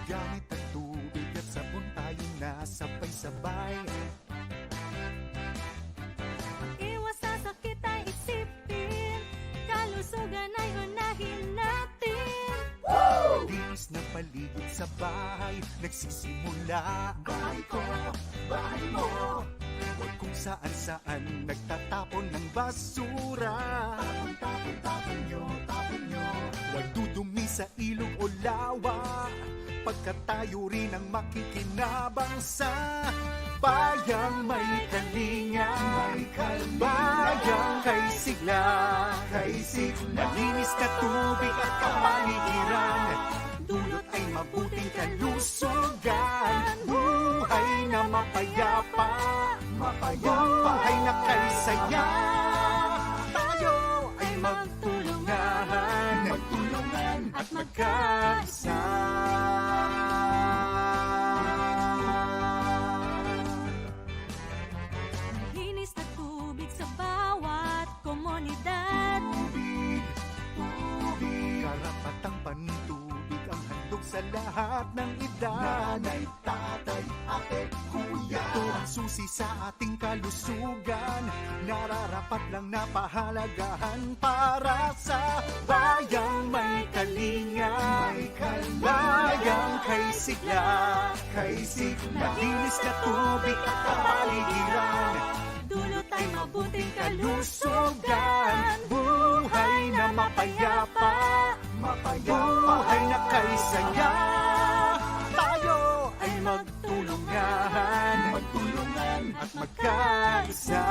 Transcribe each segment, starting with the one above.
Gamit ang tubig at sabon tayo na sabay-sabay. Iwas sa sakit ay isipin, kalusugan ay unahin natin. Linis na paligid sa bahay, nagsisimula. Bahay ko, bahay mo. Huwag kung saan-saan nagtatapon ng basura. Tapon nyo. Huwag dudumi sa ilog o lawa, pagkat tayo rin ang makikinabang sa bayang may kalinga. Bayang kay sigla. Malinis na tubig at kapaligiran, dulot ay mabuting kalusugan. Buhay na mapayapa, buhay na kay saya. Tayo ay magtulungan at magkaisa. Linis na tubig sa bawat komunidad. Karapatang pantubig ang handog sa lahat ng edad. Nanay, tatay, ate, kuya, ito ang susi sa ating kalusugan. Nararapat lang na pahalagahan para sa bayang may kalinga. Bayang kay sigla. Malinis na tubig at kapaligiran, Dulot ay mabuting kalusugan. buhay na mapayapa, buhay na kay saya. Tayo ay magtulungan at magkaisa.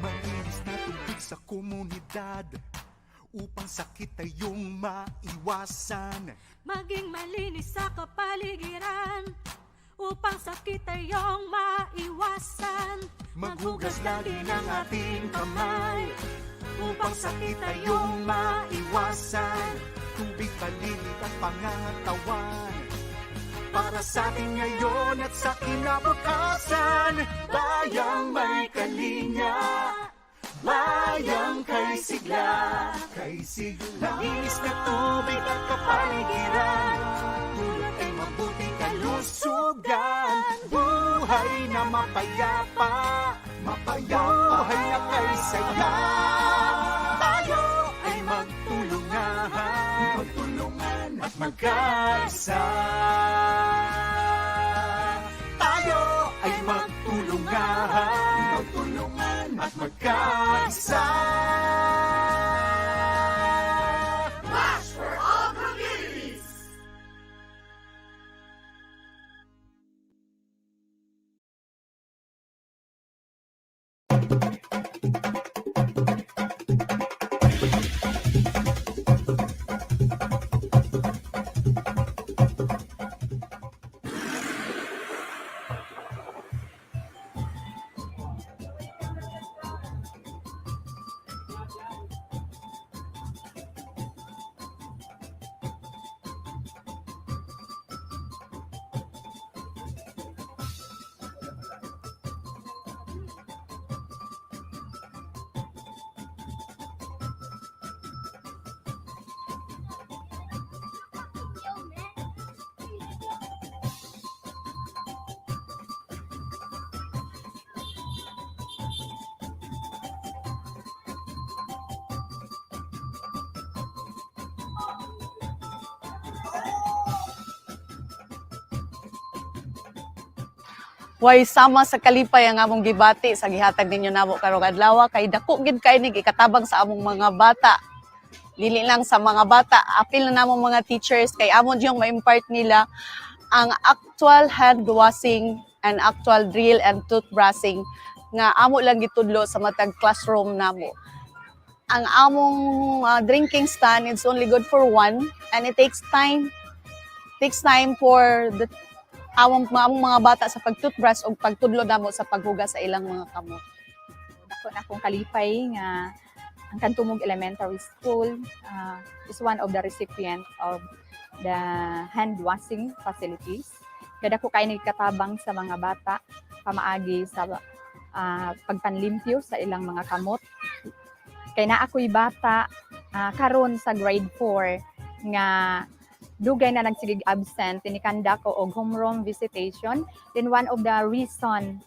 Malinis na tubig sa komunidad upang sakit ay yung maiwasan. Maging malinis sa kapaligiran upang sakit ay iyong maiwasan. Maghugas lagi ng ating kamay upang sakit ay iyong maiwasan. Tubig, paligid at pangangatawan para sa atin ngayon at sa kinabukasan. Bayang may kalinga, bayang kay sigla. Malinis na tubig at kapaligiran, dulot ay mabuting kalusugan. Buhay na mapayapa, buhay na kay saya. Tayo ay magtulungan at magkaisa. Tayo ay magtulungan at magkaisa. Flash for all communities! Way sama sa kalipay ang among gibati sa gihatag ninyo namo karong adlaw kay dako gid kay nig ikatabang sa among mga bata. Dili lang sa mga bata, apil na namong mga teachers kay amon yung ma-impart nila ang actual hand washing and actual drill and toothbrushing nga amo lang gitudlo sa matag classroom namo. Ang among drinking stand is only good for one and it takes time for the among mga bata sa pag-toothbrush o pagtudlo namo sa paghugas sa ilang mga kamot. Dako na akong kalipay nga ang Kantumog Elementary School is one of the recipient of the hand washing facilities. Kada ko kay nagkatabang sa mga bata pamaagi sa pagpanlimpyo sa ilang mga kamot. Kay na ako'y bata karon sa grade 4 nga dugay na nagsigig absent tinikanda ko og homeroom visitation. Then one of the reason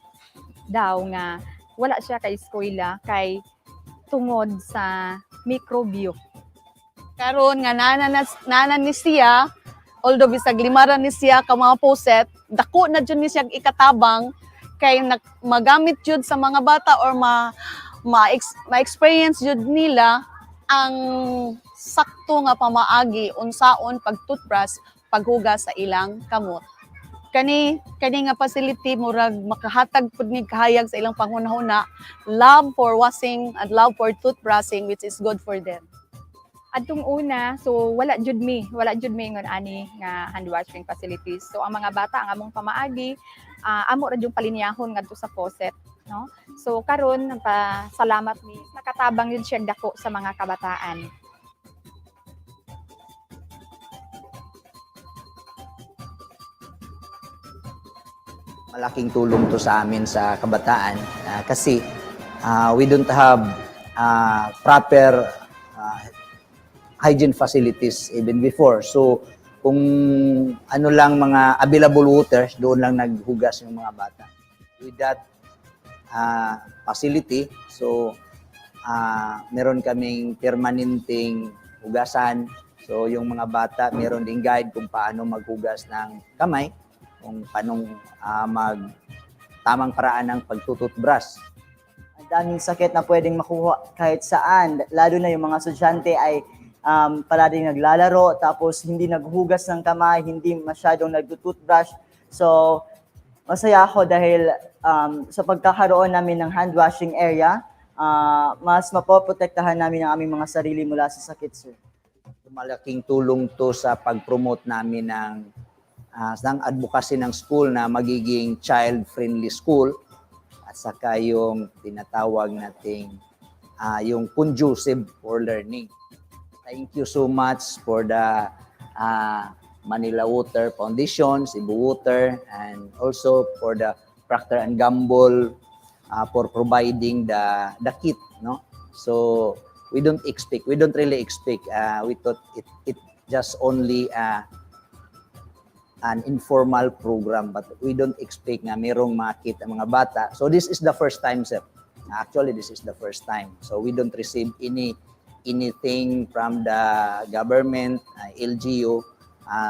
daw nga wala siya kay eskwela kay tungod sa microbio. Karon nga nanan ni siya, although bisag limaran ni siya ka mga poset, dako na jud ni siya ikatabang kay magamit jud sa mga bata or ma-experience jud nila ang sakto nga pamaagi unsaon pag-toothbrush, paghugas sa ilang kamot. Kani nga facility murag makahatag pud ni kahayag sa ilang panghunahuna, love for washing and love for toothbrushing, which is good for them. Adtong una, so wala jud mi ingon ani nga hand washing facilities. So ang mga bata ang among pamaagi, amo ra jud palinyahon ngadto sa faucet, no? So karon nagpasalamat mi nakatabang yun siya dako sa mga kabataan. Malaking tulong to sa amin sa kabataan kasi we don't have proper hygiene facilities even before. So kung ano lang mga available waters, doon lang naghugas yung mga bata. With that facility, so meron kaming permanenteng hugasan. So yung mga bata, meron ding guide kung paano maghugas ng kamay, kung paano tamang paraan ng pagtututbrush. Ang daming sakit na pwedeng makuha kahit saan, lalo na yung mga estudyante ay palaging naglalaro, tapos hindi naghugas ng kamay, hindi masyadong nagtututbrush. So, masaya ako dahil sa pagkakaroon namin ng hand washing area, mas mapoprotektahan namin ang aming mga sarili mula sa sakit, sir. Malaking tulong to sa pag-promote namin ng advocacy ng school na magiging child-friendly school at saka yung tinatawag nating yung conducive for learning. Thank you so much for the Manila Water Foundation, Cebu Water, and also for the Procter & Gamble for providing the kit, no? So we don't really expect. We thought it just only an informal program, but we don't expect na merong makit ang mga bata. So this is the first time, sir. Actually, this is the first time. So we don't receive anything from the government, LGU,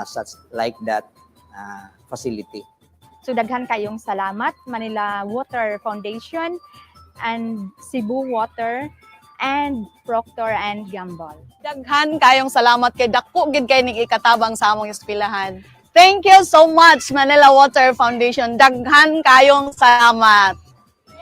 such like that facility. So daghan kayong salamat Manila Water Foundation and Cebu Water and Procter & Gamble. Daghan kayong salamat kay dako gid kay ning ikatabang sa among eskwelahan. Thank you so much, Manila Water Foundation. Daghan kayong salamat.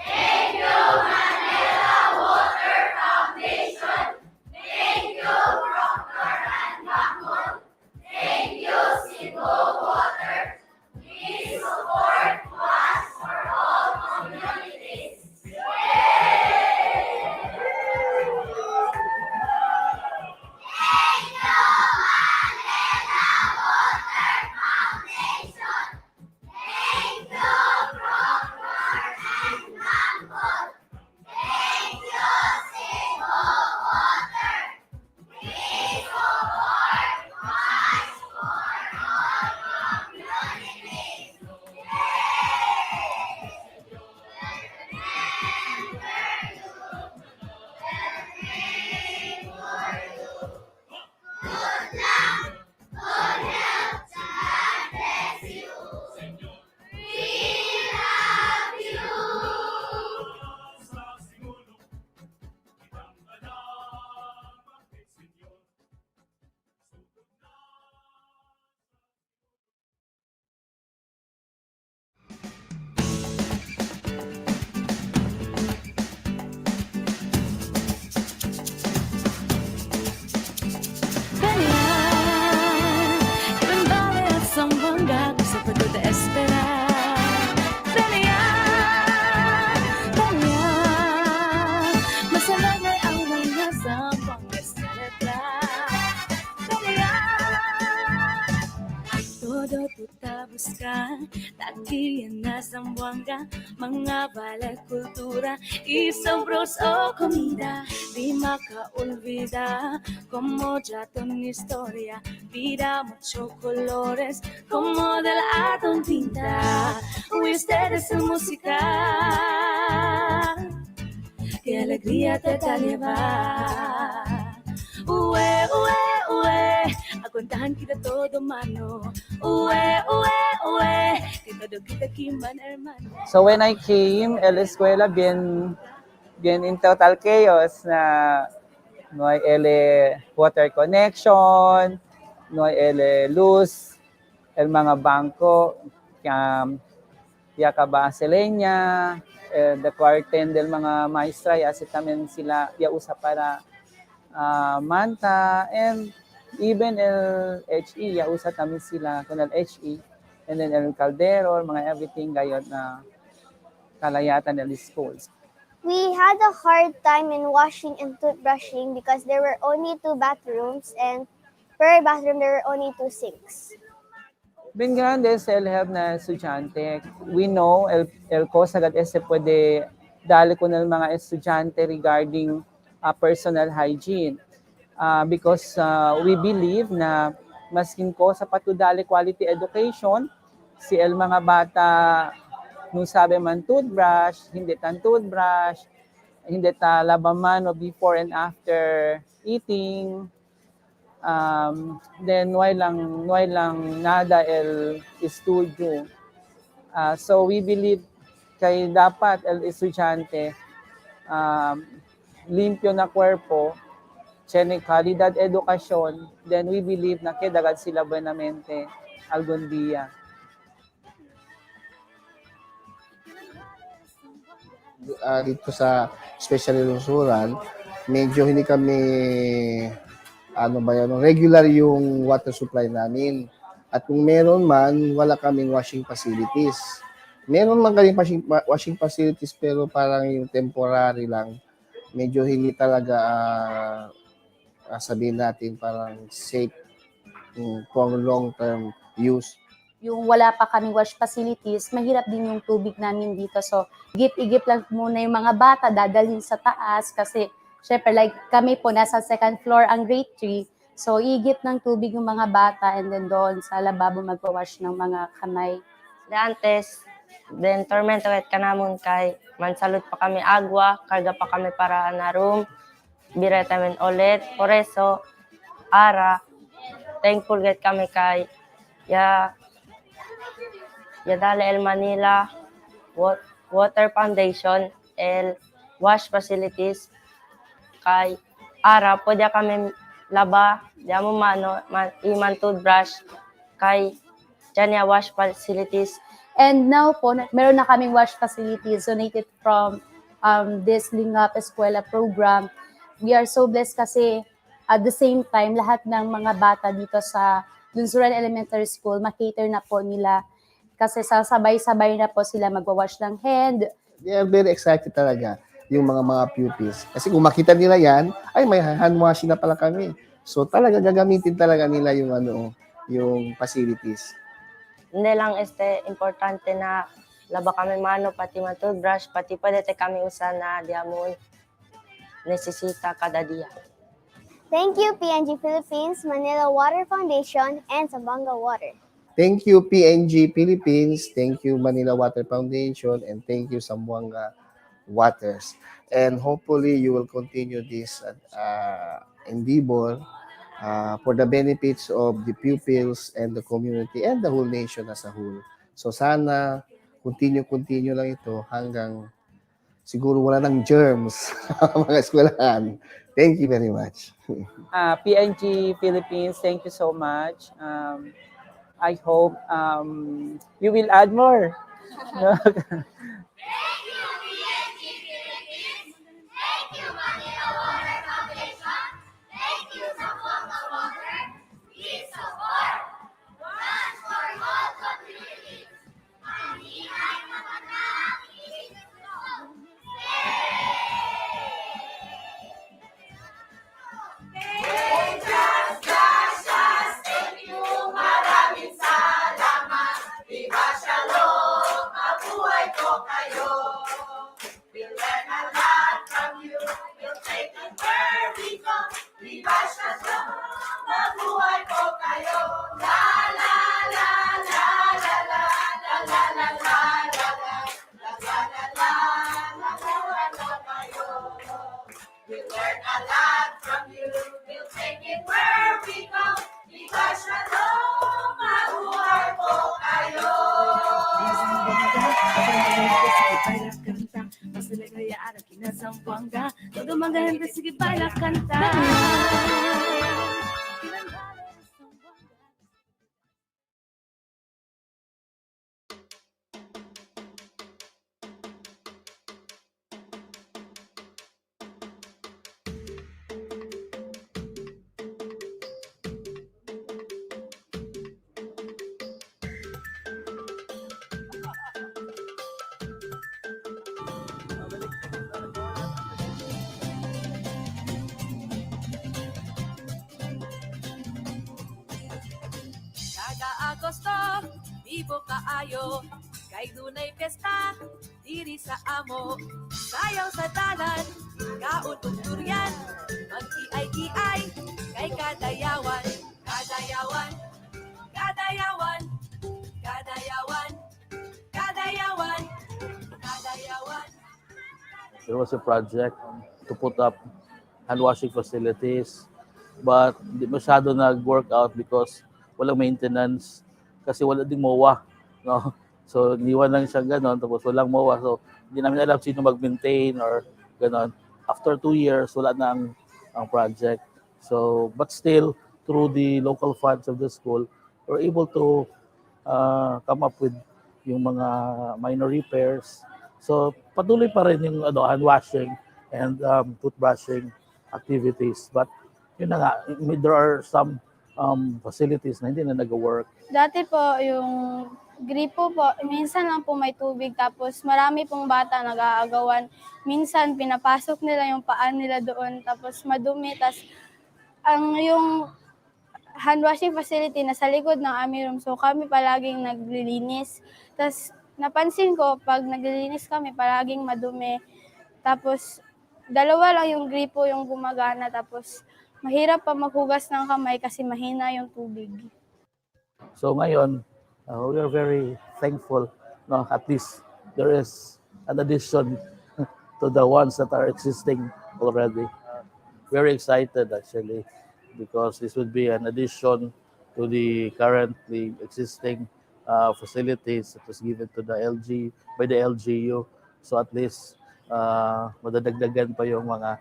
Thank you, Manila Water Foundation. Thank you, Procter and Gamble. Thank you, Cebu Water. Please support Wash for All communities. Thank you, Manila Water Foundation. Thank you, Procter and todo tu buscar, tatiyan na Zamboanga, mga balay kultura y sabroso comida, di makaolvida, como ya tu historia, vida mucho colores, como de la tinta, ustedes su música, qué alegría te da llevar. Uwe, uwe, uwe, aguntahan kita todo mano. Uwe, uwe, uwe, que todo kita kiman hermano. So when I came, la escuela bien in total chaos na no hay water connection, no hay luz, el mga bangko, ya kabase leña, the quarten del mga maestra, ya si tamen sila, ya usa para manta, and even el HE, ya usa tamen sila con el HE, and then el caldero, mga everything gayot na kalayatan ng schools. We had a hard time in washing and toothbrushing because there were only 2 bathrooms and per bathroom there were only 2 sinks. Bin grande sa help na estudyante. We know el cosa agad ese pwede dali ko ng mga estudyante regarding personal hygiene. Because we believe na maskin ko sa patudali quality education, si el mga bata nung sabi man toothbrush, hindi tan toothbrush, hindi ta labamano before and after eating. Then why lang nada el studio. So we believe kay dapat el estudyante limpyo na kwerpo, tiene kalidad edukasyon, then we believe na kedagad sila buenamente algún día. Dito sa especially lusuran, medyo hindi kami regular yung water supply namin. At kung meron man, wala kaming washing facilities. Meron man kaming washing facilities pero parang yung temporary lang. Medyo hindi talaga sabihin natin parang safe for long-term use. Yung wala pa kaming wash facilities, mahirap din yung tubig namin dito. So, igip-igip lang muna yung mga bata, dadalhin sa taas kasi syempre, like kami po, nasa second floor ang grade 3. So, igip ng tubig yung mga bata and then doon sa lababo magpawash ng mga kamay. De antes, then tormento ket kanamon kay mansalud pa kami agua, karga pa kami para na room, biretamen ulit. Por eso, thankful get kami kay ya dala el Manila Water Foundation, el wash facilities, kay pwede kami laba, diyan mo iman toothbrush, kay dyan ya wash facilities. And now po, meron na kaming wash facilities donated from this Lingap Eskwela program. We are so blessed kasi at the same time, lahat ng mga bata dito sa Lunsuran Elementary School, makater na po nila kasi sasabay-sabay na po sila magwawash ng hand. They are very excited talaga yung mga pupils. Kasi kung makita nila yan, ay may hand washing na pala kami. So talaga gagamitin talaga nila yung facilities. Hindi lang importante na laba kami mano, pati toothbrush, pati pwede kami usa na diamond necesita kada dia. Thank you P&G Philippines, Manila Water Foundation, and Zamboanga Water. Thank you P&G Philippines, thank you Manila Water Foundation, and thank you Zamboanga Waters. And hopefully you will continue this endeavor for the benefits of the pupils and the community and the whole nation as a whole. So sana continue lang ito hanggang siguro wala ng germs mga eskwelahan. Thank you very much. P&G Philippines, thank you so much. I hope you will add more. Thank you P&G Philippines. Thank you Manila Water Foundation. Thank you Zamboanga Water. Please support Run for All Communities. Mahihintay naman na ang inig nyo. Gracias, thank you, maraming salamat. Sambuanga, todo maganda, sige bala kanta. Kada Agosto, bibo kaayo, kay dunay pesta, diri sa amo, sayaw sa dalan, kaon ug durian, mag-iay-iay, kay kadayawan, kadayawan, kadayawan, kadayawan, kadayawan, kadayawan. There was a project to put up hand washing facilities, but di masyado nag-work out because walang maintenance, kasi wala ding MOA, no? So niwan lang siya ganon, tapos walang MOA, so hindi namin alam sino mag-maintain or ganon. After 2 years, wala na ang project. So, but still, through the local funds of the school, we're able to come up with yung mga minor repairs. So patuloy pa rin yung hand washing and toothbrushing activities. But yun na nga, there are some facilities na hindi na nag-work. Dati po, yung gripo po, minsan lang po may tubig, tapos marami pong bata nag-aagawan. Minsan pinapasok nila yung paan nila doon, tapos madumi. Tapos yung hand washing facility nasa likod ng aming room, so kami palaging naglilinis. Tapos napansin ko, pag naglilinis kami, palaging madumi. Tapos dalawa lang yung gripo yung gumagana, tapos mahirap pa maghugas ng kamay kasi mahina yung tubig. So ngayon, we are very thankful. No, at least there is an addition to the ones that are existing already. Very excited actually, because this would be an addition to the currently existing facilities that was given to the by the LGU. So at least madadagdagan pa yung mga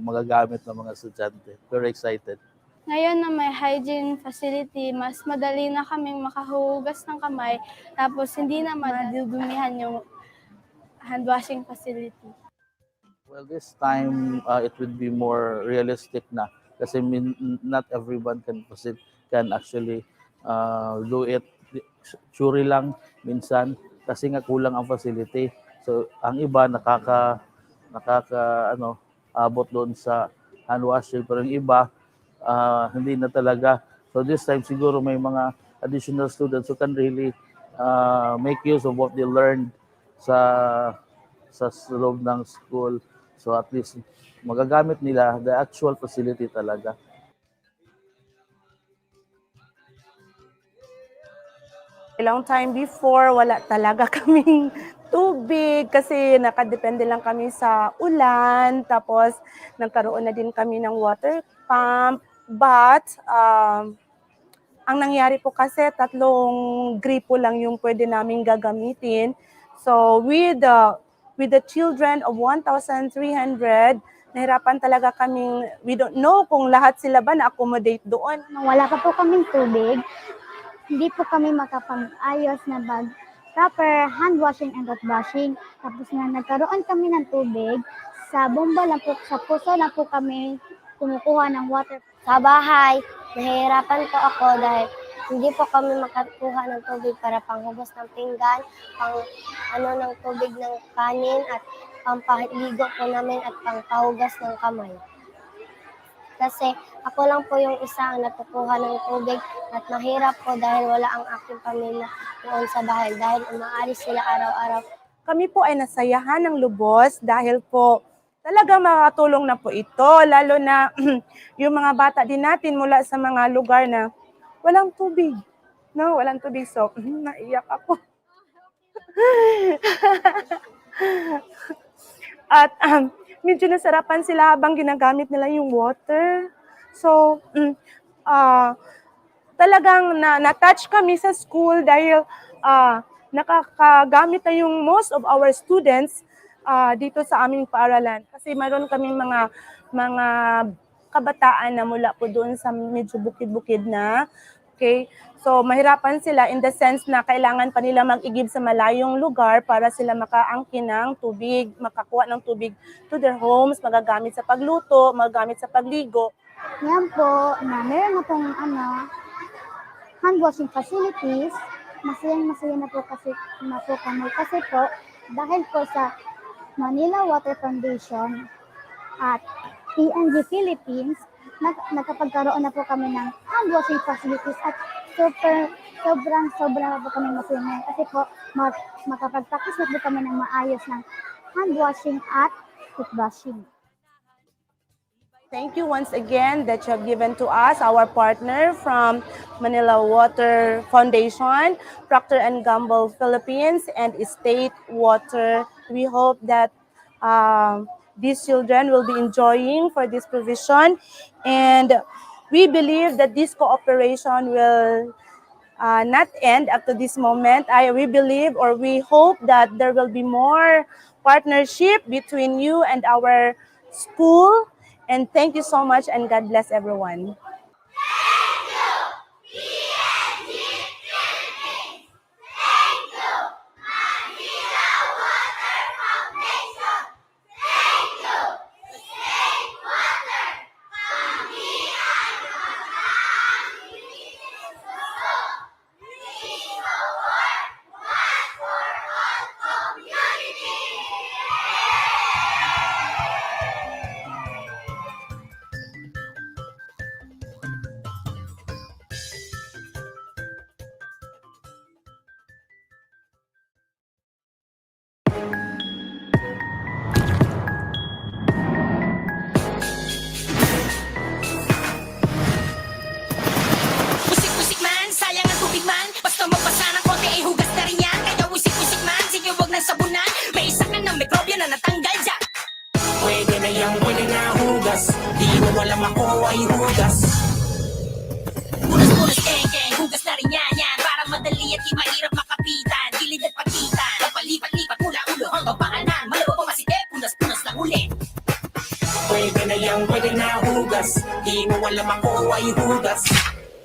magagamit ng mga estudyante. Very excited. Ngayon na may hygiene facility, mas madali na kaming makahugas ng kamay, tapos hindi na madudumihan yung hand washing facility. Well, this time it would be more realistic na, kasi not everyone can actually do it. Sure lang minsan kasi nga kulang ang facility. So ang iba abot doon sa hand washing, pero yung iba hindi na talaga. So this time siguro may mga additional students who can really make use of what they learned sa loob ng school. So at least magagamit nila the actual facility talaga. Long time before, wala talaga kaming tubig kasi nakadepende lang kami sa ulan. Tapos nagkaroon na din kami ng water pump. But ang nangyari po kasi 3 gripo lang yung pwede namin gagamitin. So with the children of 1,300, nahirapan talaga kaming, we don't know kung lahat sila ba na-accommodate doon. Nung wala pa po kaming tubig, hindi po kami makapag-ayos na proper hand washing and toothbrushing. Tapos na nagkaroon kami ng tubig, sa bomba lang po, sa puso lang po kami kumukuha ng water. Sa bahay, nahihirapan po ako dahil hindi po kami makakuha ng tubig para panghugas ng pinggan, ng tubig ng kanin at pampaligo po namin at pangpahugas ng kamay. Kasi ako lang po yung isa ang natukuha ng tubig at mahirap po dahil wala ang aking pamilya doon sa bahay dahil umaalis sila araw-araw. Kami po ay nasayahan ng lubos dahil po talaga makatulong na po ito, lalo na yung mga bata din natin mula sa mga lugar na walang tubig. No, walang tubig. So, naiyak ako. At medyo nasarapan sila habang ginagamit nila yung water. So, talagang na-touch kami sa school dahil nakakagamit na yung most of our students dito sa aming paaralan. Kasi mayroon kaming mga kabataan na mula po doon sa medyo bukid-bukid na. Okay? So mahirapan sila in the sense na kailangan pa nila mag-igib sa malayong lugar para sila makaangkin ng tubig, makakuha ng tubig to their homes, magagamit sa pagluto, magagamit sa pagligo. Yan po, na meron na pong hand washing facilities. Masaya na po kami kasi po dahil po sa Manila Water Foundation at P&G Philippines, nakapagkaroon na po kami ng hand washing facilities at sobrang na po kami masaya ngayon kasi po makapag-practice na po kami ng maayos ng hand washing at toothbrushing. Thank you once again that you have given to us, our partner from Manila Water Foundation, Procter & Gamble Philippines, and State Water. We hope that these children will be enjoying for this provision, and we believe that this cooperation will not end up to this moment. We believe or we hope that there will be more partnership between you and our school. And thank you so much, and God bless everyone. Wisik-wisik man, sayang ang tubig man. Basta magbasa ng konti ay hugas na rin yan. Kaya wisik-wisik man, sige wag ng sabunan. May isa ka ng mikrobyo na natanggal dyan. Pwede na yung pwede na hugas. Di mo walang ako ay hugas. Punas-punas, keng-keng, hugas na rin yan. Para madali at di mahirap makapitan. Gilid at pagitan, napalipat-lipat mula ulo hanggang paanan. Malabo pa masikip, punas-punas lang ulit. Pwede na yung pwede na hugas. Di mo walang ako ay hugas.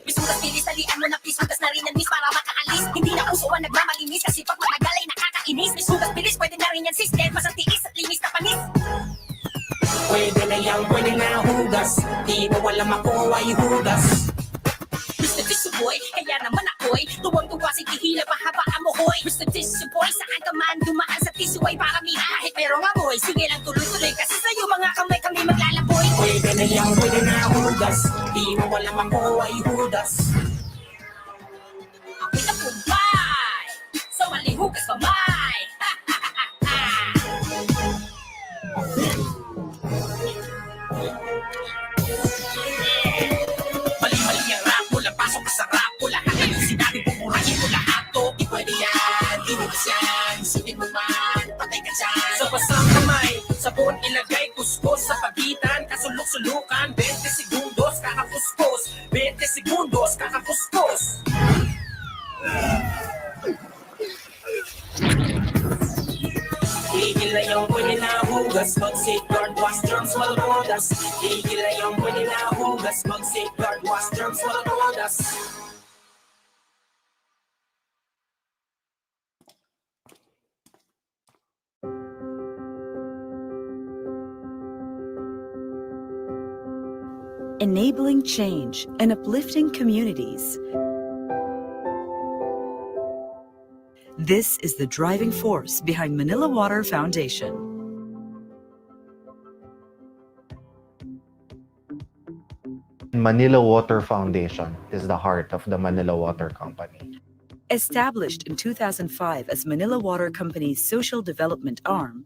Bisuras, bilis, talian mo na please. Hugas na rin yan, miss, para makaalis. Hindi na usuan nagmamalinis. Kasi pag matagal ay nakakainis. Bisuras, bilis, pwede na rin yan, sis. Dahil mas ang tiis at linis na panis. Pwede na yung pwede na hugas. Di mo walang ako ay hugas. Mr. Tissue Boy, kaya naman ako'y tuwang-tuwa si Kihila, mahaba amoy. Mr. Tissue Boy, saan ka man dumaan sa tissue ay paramihan. Kahit merong amoy, sige lang tuloy-tuloy. Kasi sa'yo mga kamay kami maglalaboy. Pwede na yung pwede na hugas. Di mo walang ako ay hugas. Ako'y napumbay sa waling hugas kamay. Mali-mali ang rap mo lang, pasok ka sa rap ko. Lahat na yung sinabi, pupurahin mo lahat to. Di pwede yan, di mo yan. Isipin mo man, patay ka dyan. Sa basang kamay, sabon ilagay, kuskus sa pagitan. Kasulok-sulukan, 20 segundos, kakakuskus. 20 segundos, kakakuskus. Tigil na yung pwede na hugas. Mag-safeguard, wash germs, walang odas. Tigil na yung pwede na hugas. Mag-safeguard, wash germs, walang odas. Enabling change and uplifting communities. This is the driving force behind Manila Water Foundation. Manila Water Foundation is the heart of the Manila Water Company. Established in 2005 as Manila Water Company's social development arm,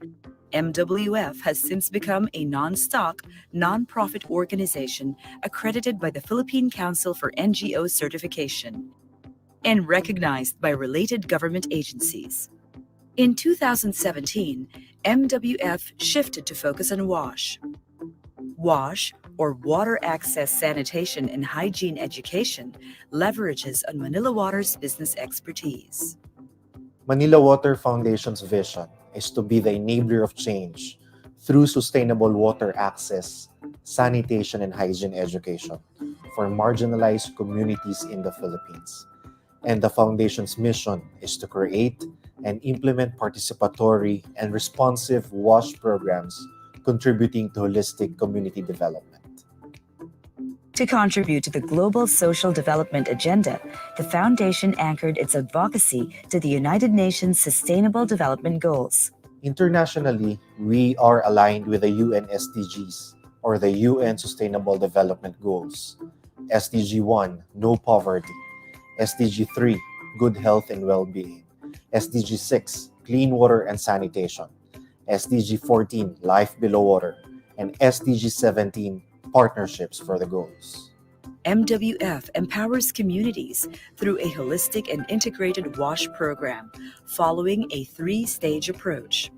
MWF has since become a non-stock, non-profit organization accredited by the Philippine Council for NGO Certification and recognized by related government agencies. In 2017, MWF shifted to focus on WASH. WASH, or Water Access Sanitation and Hygiene Education, leverages on Manila Water's business expertise. Manila Water Foundation's vision is to be the enabler of change through sustainable water access, sanitation, and hygiene education for marginalized communities in the Philippines. And the Foundation's mission is to create and implement participatory and responsive WASH programs contributing to holistic community development. To contribute to the global social development agenda, the Foundation anchored its advocacy to the United Nations Sustainable Development Goals. Internationally, we are aligned with the UN SDGs, or the UN Sustainable Development Goals. SDG 1, no poverty. SDG 3, good health and well-being. SDG 6, clean water and sanitation. SDG 14, life below water. And SDG 17, partnerships for the goals. MWF empowers communities through a holistic and integrated WASH program following a three-stage approach.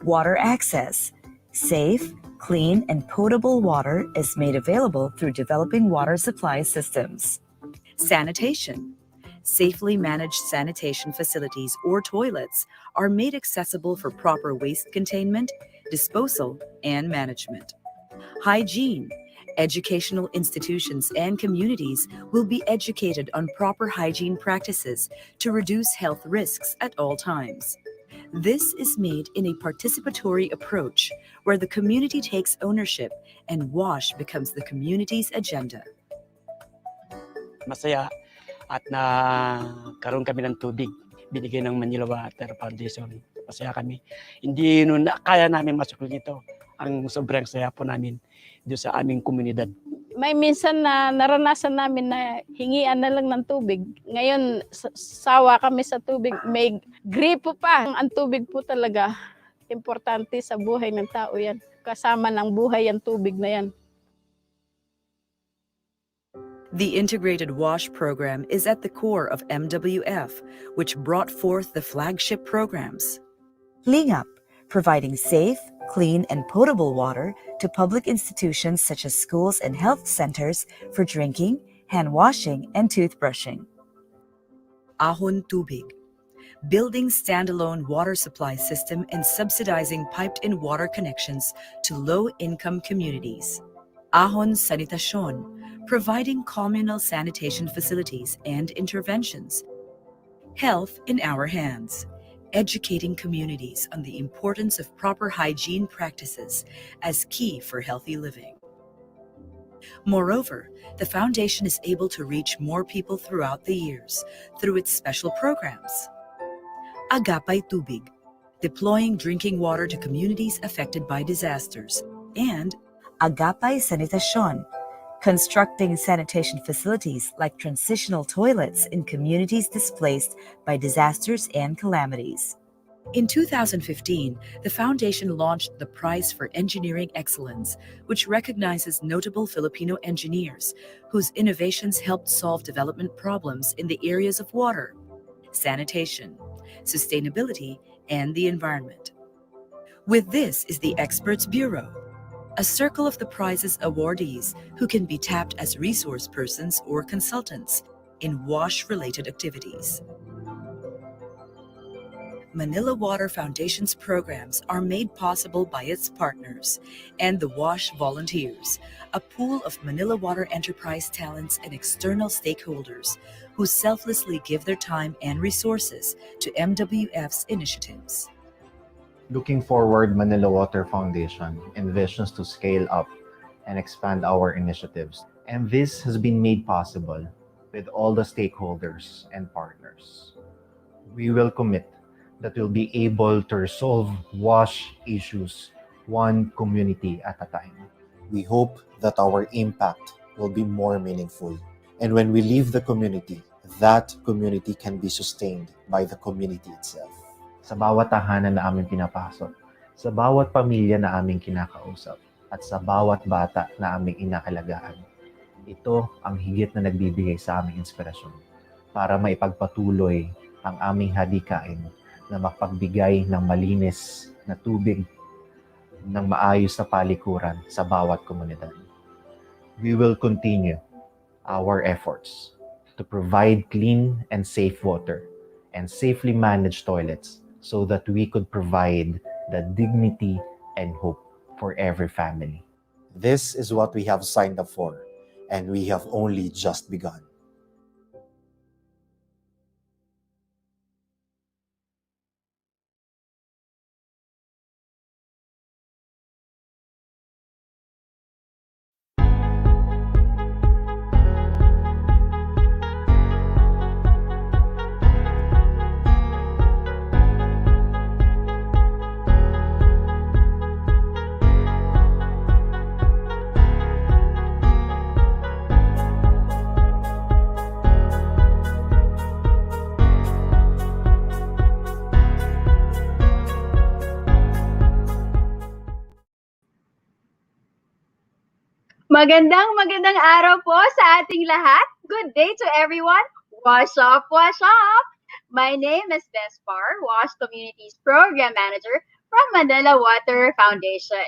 Water access. Safe, clean, and potable water is made available through developing water supply systems. Sanitation. Safely managed sanitation facilities or toilets are made accessible for proper waste containment, disposal, and management. Hygiene. Educational institutions and communities will be educated on proper hygiene practices to reduce health risks at all times. This is made in a participatory approach where the community takes ownership and WASH becomes the community's agenda. Masaya at karoon kami ng tubig binigay ng Manila Water Foundation. Masaya kami. Hindi nun kaya namin masukli nito. Ang sobrang saya po namin doon sa aming komunidad. May minsan na naranasan namin na hingian na lang ng tubig. Ngayon, sawa kami sa tubig. May gripo pa. Ang tubig po talaga, importante sa buhay ng tao yan. Kasama ng buhay ang tubig na yan. The Integrated WASH program is at the core of MWF, which brought forth the flagship programs. Lingap, providing safe, clean, and potable water to public institutions such as schools and health centers for drinking, hand washing, and toothbrushing. Ahon Tubig, building standalone water supply system and subsidizing piped-in water connections to low-income communities. Ahon Sanitasyon, providing communal sanitation facilities and interventions. Health in our hands, educating communities on the importance of proper hygiene practices as key for healthy living. Moreover, the Foundation is able to reach more people throughout the years through its special programs. Agapay Tubig, deploying drinking water to communities affected by disasters, and Agapay Sanitasyon, constructing sanitation facilities like transitional toilets in communities displaced by disasters and calamities. In 2015, the Foundation launched the Prize for Engineering Excellence, which recognizes notable Filipino engineers whose innovations helped solve development problems in the areas of water, sanitation, sustainability, and the environment. With this is the Experts Bureau, a circle of the prize's awardees who can be tapped as resource persons or consultants in WASH-related activities. Manila Water Foundation's programs are made possible by its partners and the WASH volunteers, a pool of Manila Water enterprise talents and external stakeholders who selflessly give their time and resources to MWF's initiatives. Looking forward, Manila Water Foundation envisions to scale up and expand our initiatives. And this has been made possible with all the stakeholders and partners. We will commit that we'll be able to resolve WASH issues one community at a time. We hope that our impact will be more meaningful. And when we leave the community, that community can be sustained by the community itself. Sa bawat tahanan na aming pinapasok, sa bawat pamilya na aming kinakausap, at sa bawat bata na aming inakalagaan. Ito ang higit na nagbibigay sa aming inspirasyon para maipagpatuloy ang aming hadikain na mapagbigay ng malinis na tubig ng maayos na palikuran sa bawat komunidad. We will continue our efforts to provide clean and safe water and safely managed toilets so that we could provide the dignity and hope for every family. This is what we have signed up for, and we have only just begun. Magandang araw po sa ating lahat. Good day to everyone. Wash up, wash up. My name is Despar, Wash Communities Program Manager from Manila Water Foundation.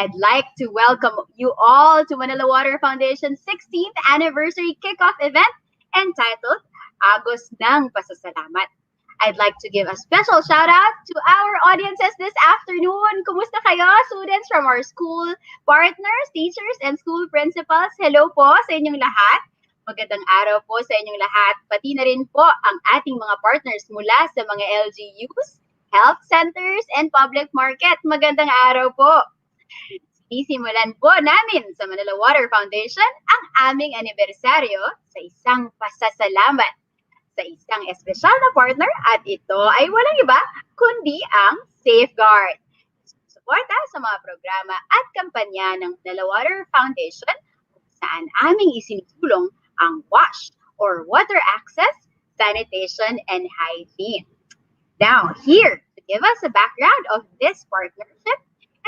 I'd like to welcome you all to Manila Water Foundation's 16th anniversary kickoff event entitled Agos ng Pasasalamat. I'd like to give a special shout out to our audiences this afternoon. Kumusta kayo, students from our school partners, teachers, and school principals? Hello po sa inyong lahat. Magandang araw po sa inyong lahat. Pati na rin po ang ating mga partners mula sa mga LGUs, health centers, and public market. Magandang araw po. Sisimulan po namin sa Manila Water Foundation ang aming anibersaryo sa isang pasasalamat sa isang espesyal na partner at ito ay walang iba kundi ang Safeguard. Suporta sa mga programa at kampanya ng Manila Water Foundation kung saan aming isinusulong ang WASH or Water Access, Sanitation, and Hygiene. Now, here to give us a background of this partnership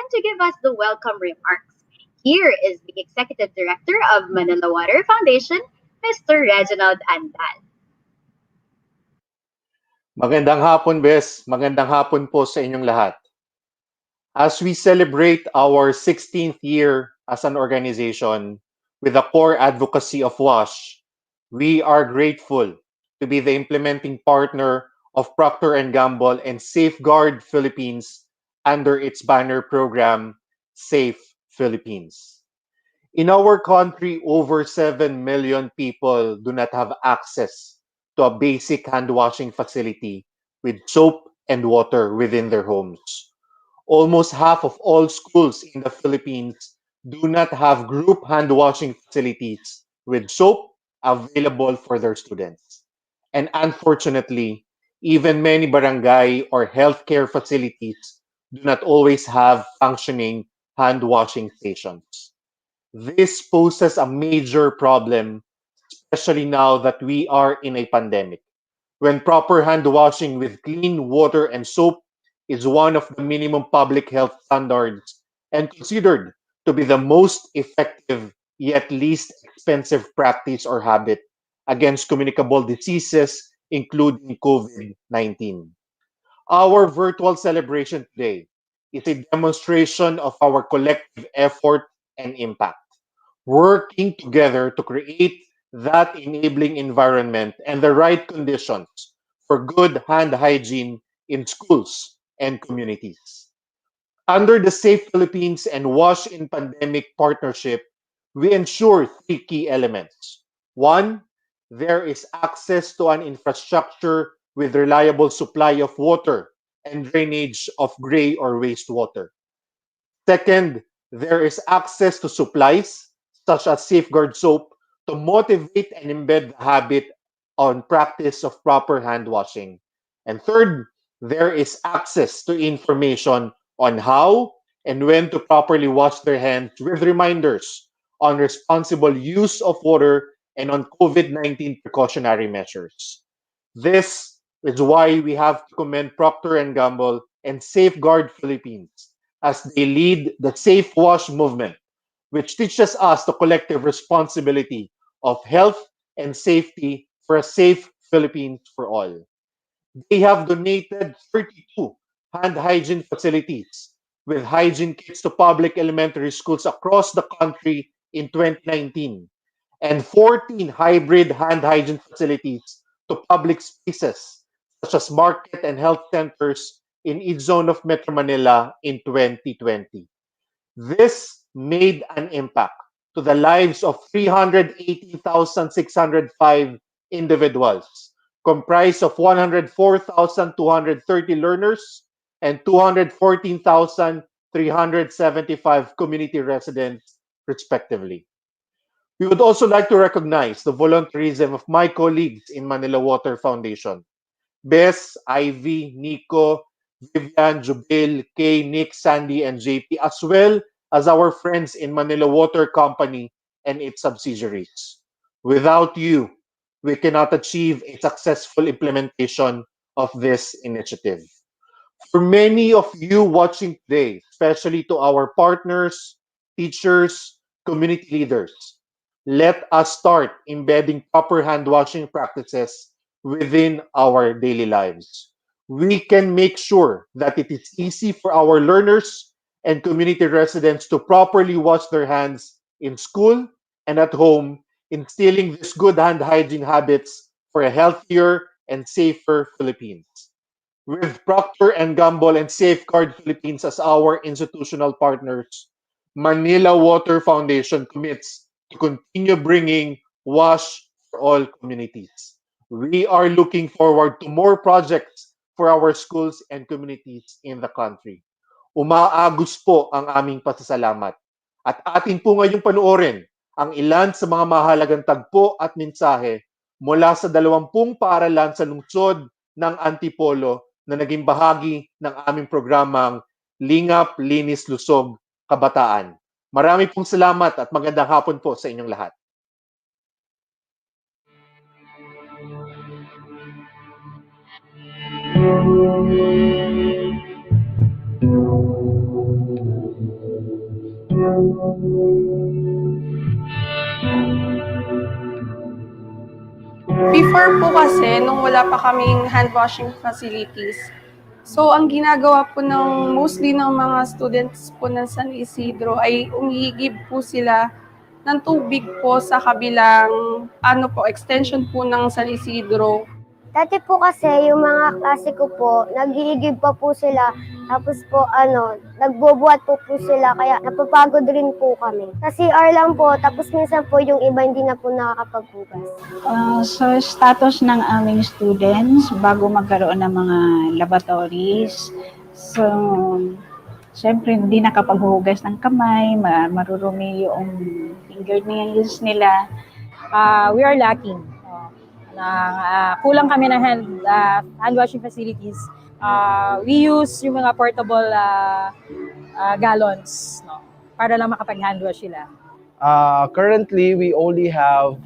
and to give us the welcome remarks, here is the Executive Director of Manila Water Foundation, Mr. Reginald Andal. Magandang hapon, Bes. Magandang hapon po sa inyong lahat. As we celebrate our 16th year as an organization with the core advocacy of WASH, we are grateful to be the implementing partner of Procter & Gamble and Safeguard Philippines under its banner program, Safe Philippines. In our country, over 7 million people do not have access to a basic hand washing facility with soap and water within their homes. Almost half of all schools in the Philippines do not have group hand washing facilities with soap available for their students. And unfortunately, even many barangay or healthcare facilities do not always have functioning hand washing stations. This poses a major problem, especially now that we are in a pandemic, when proper hand washing with clean water and soap is one of the minimum public health standards and considered to be the most effective yet least expensive practice or habit against communicable diseases, including COVID-19. Our virtual celebration today is a demonstration of our collective effort and impact, working together to create that enabling environment and the right conditions for good hand hygiene in schools and communities. Under the Safe Philippines and Wash in Pandemic partnership, we ensure three key elements. One, there is access to an infrastructure with reliable supply of water and drainage of gray or wastewater. Second, there is access to supplies such as Safeguard soap to motivate and embed the habit on practice of proper hand washing. And third, there is access to information on how and when to properly wash their hands with reminders on responsible use of water and on COVID-19 precautionary measures. This is why we have to commend Procter and Gamble and Safeguard Philippines as they lead the Safe Wash movement, which teaches us the collective responsibility of health and safety for a safe Philippines for all. They have donated 32 hand hygiene facilities with hygiene kits to public elementary schools across the country in 2019 and 14 hybrid hand hygiene facilities to public spaces such as market and health centers in each zone of Metro Manila in 2020. This made an impact to the lives of 380,605 individuals, comprised of 104,230 learners and 214,375 community residents, respectively. We would also like to recognize the volunteerism of my colleagues in Manila Water Foundation. Bess, Ivy, Nico, Vivian, Jubil, Kay, Nick, Sandy, and JP, as well as our friends in Manila Water Company and its subsidiaries. Without you, we cannot achieve a successful implementation of this initiative. For many of you watching today, especially to our partners, teachers, community leaders, let us start embedding proper hand washing practices within our daily lives. We can make sure that it is easy for our learners and community residents to properly wash their hands in school and at home, instilling these good hand hygiene habits for a healthier and safer Philippines. With Procter and Gamble and Safeguard Philippines as our institutional partners, Manila Water Foundation commits to continue bringing WASH for all communities. We are looking forward to more projects for our schools and communities in the country. Umaagos po ang aming pasasalamat. At atin po ngayong panoorin ang ilan sa mga mahalagang tagpo at mensahe mula sa 20 paaralan sa lungsod ng Antipolo na naging bahagi ng aming programang Lingap, Linis, Lusog, Kabataan. Marami pong salamat at magandang hapon po sa inyong lahat. Before po kasi, nung wala pa kaming hand washing facilities, so ang ginagawa po ng mostly ng mga students po ng San Isidro ay umihigib po sila ng tubig po sa kabilang extension po ng San Isidro. Dati po kasi yung mga klase ko po, nag-iigib pa po sila. Tapos po nagbubuhat po sila kaya napapagod rin po kami. Sa CR lang po, tapos minsan po yung iba hindi na po nakakapaghugas. Sa status ng aming students, bago magkaroon ng mga laboratories, so syempre hindi nakapaghugas ng kamay, marurumi yung fingernails nila. We are lacking. Kulang kami ng hand washing facilities. We use yung mga portable gallons, no, para lang makapag-hand wash sila. Currently, we only have,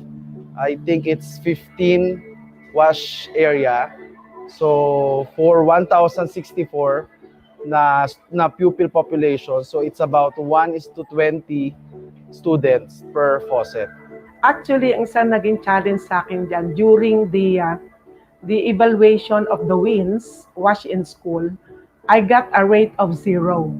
I think it's 15 wash area. So for 1,064 na pupil population, so it's about 1:20 students per faucet. Actually, ang isang naging challenge sa akin dyan, during the evaluation of the WINS, Wash in School, I got a rate of 0.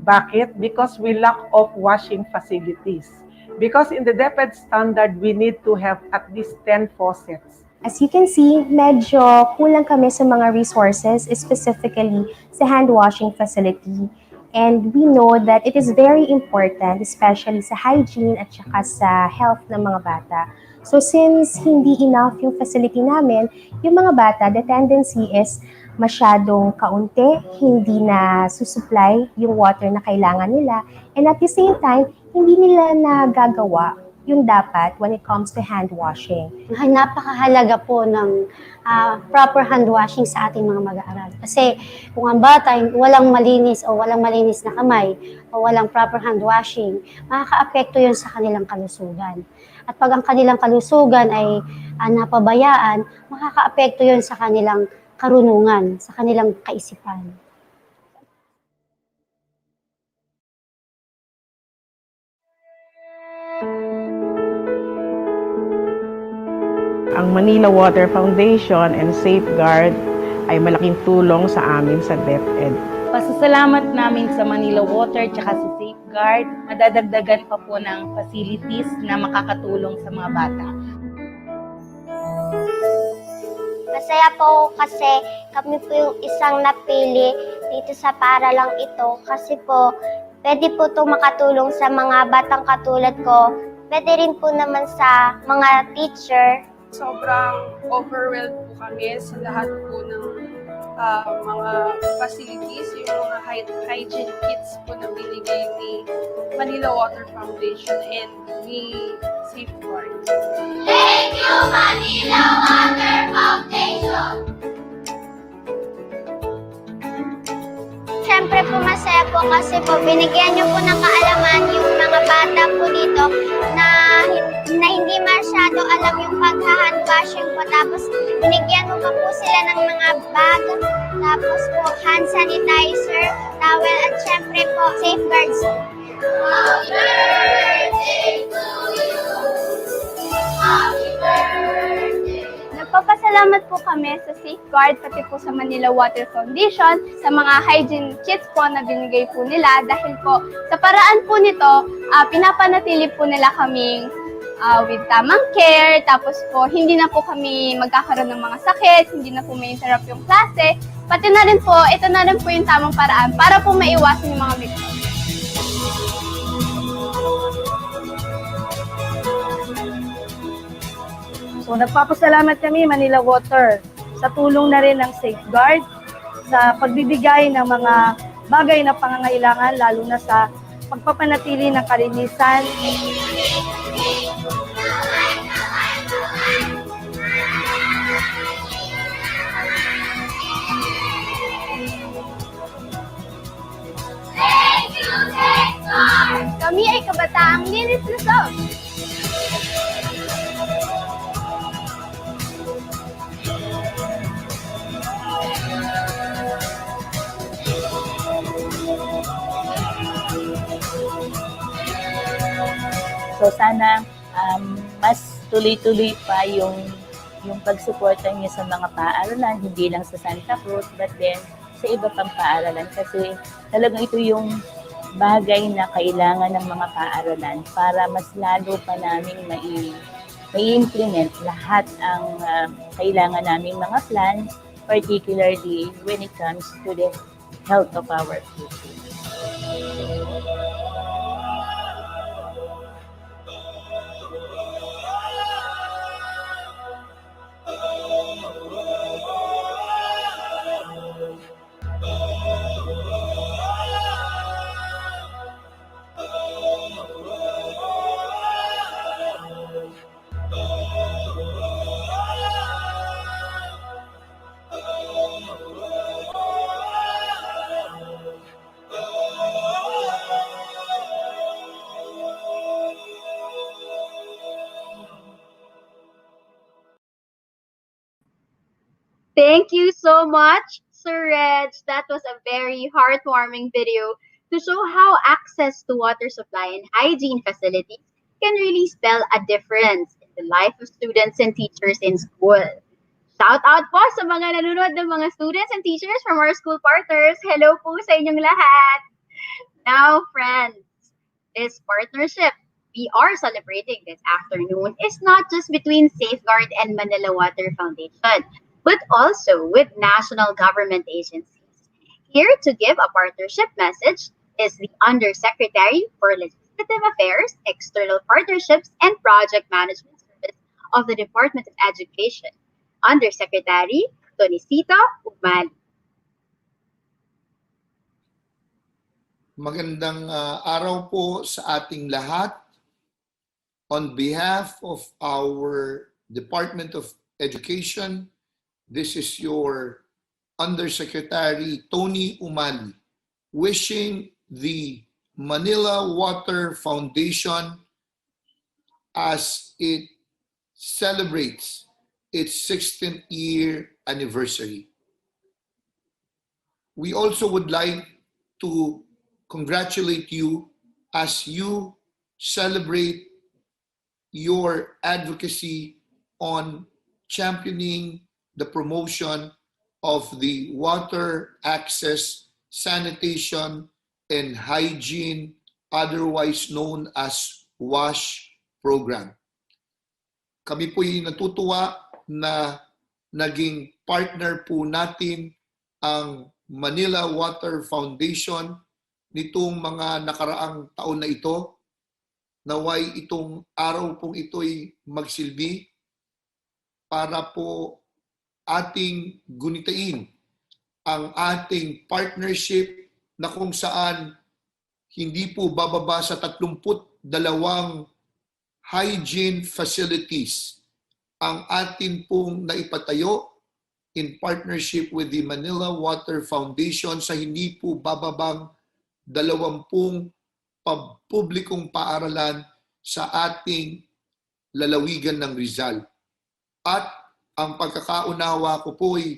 Bakit? Because we lack of washing facilities. Because in the DepEd standard, we need to have at least 10 faucets. As you can see, medyo kulang kami sa mga resources, specifically sa hand washing facility. And we know that it is very important, especially sa hygiene at saka sa health ng mga bata. So since hindi enough yung facility namin, yung mga bata, the tendency is masyadong kaunti, hindi na susupply yung water na kailangan nila. And at the same time, hindi nila nagagawa yung dapat when it comes to hand washing. Napakahalaga po ng proper hand washing sa ating mga mag-aaral. Kasi kung ang bata walang malinis na kamay o walang proper hand washing, makaka-apekto yun sa kanilang kalusugan. At pag ang kanilang kalusugan ay napabayaan, makaka-apekto yun sa kanilang karunungan, sa kanilang kaisipan. Ang Manila Water Foundation and Safeguard ay malaking tulong sa amin sa DepEd. Pasasalamat namin sa Manila Water at sa Safeguard. Madadagdagan pa po ng facilities na makakatulong sa mga bata. Masaya po kasi kami po yung isang napili dito sa paaralang ito kasi po pwede po ito makatulong sa mga batang katulad ko. Pwede rin po naman sa mga teacher. Sobrang overwhelmed po kami sa lahat po ng mga facilities, yung mga hygiene kits po na binigay ni Manila Water Foundation and ni Safeguard. Thank you, Manila Water Foundation! Siyempre po masaya po kasi po binigyan niyo po ng kaalaman yung mga bata po dito na hindi masyado alam yung pag-hand washing po. Tapos binigyan mo pa po sila ng mga bag, tapos po hand sanitizer, towel at siyempre po safeguards. Happy birthday to you! Happy birthday! Nagpapasalamat po kami sa Safeguard pati po sa Manila Water Foundation sa mga hygiene kits po na binigay po nila dahil po sa paraan po nito, pinapanatili po nila kaming with tamang care, tapos po hindi na po kami magkakaroon ng mga sakit, hindi na po may interrupt yung klase, pati na rin po, ito na rin po yung tamang paraan para po maiwasan yung mga mikrobe. So nagpapasalamat kami Manila Water sa tulong na rin ng Safeguard sa pagbibigay ng mga bagay na pangangailangan lalo na sa pagpapanatili ng kalinisan. Thank you, Safeguard! Kami ay kabataang linis Luzon. So sana mas tuloy-tuloy pa yung pagsuporta niyo sa mga paaralan, hindi lang sa Santa Cruz, but then sa iba pang paaralan kasi talagang ito yung bagay na kailangan ng mga paaralan para mas lalo pa naming mai-implement lahat ang kailangan naming mga plans, particularly when it comes to the health of our people. Thank you so much, Sir Reg. That was a very heartwarming video to show how access to water supply and hygiene facilities can really spell a difference in the life of students and teachers in school. Shout out po sa mga nanonood ng mga students and teachers from our school partners. Hello po sa inyong lahat. Now, friends, this partnership we are celebrating this afternoon is not just between Safeguard and Manila Water Foundation, but also with national government agencies. Here to give a partnership message is the Undersecretary for Legislative Affairs, External Partnerships, and Project Management Service of the Department of Education, Undersecretary Tonisita Umali. Magandang araw po sa ating lahat. On behalf of our Department of Education, this is your Undersecretary Tony Umali, wishing the Manila Water Foundation as it celebrates its 16th year anniversary. We also would like to congratulate you as you celebrate your advocacy on championing the promotion of the water access, sanitation, and hygiene, otherwise known as WASH program. Kami po'y natutuwa na naging partner po natin ang Manila Water Foundation nitong mga nakaraang taon na ito. Naway itong araw pong ito'y magsilbi para po ating gunitain ang ating partnership na kung saan hindi po bababa sa 32 hygiene facilities ang atin pong naipatayo in partnership with the Manila Water Foundation sa hindi po bababang 20 publikong paaralan sa ating lalawigan ng Rizal. At ang pagkakaunawa ko po ay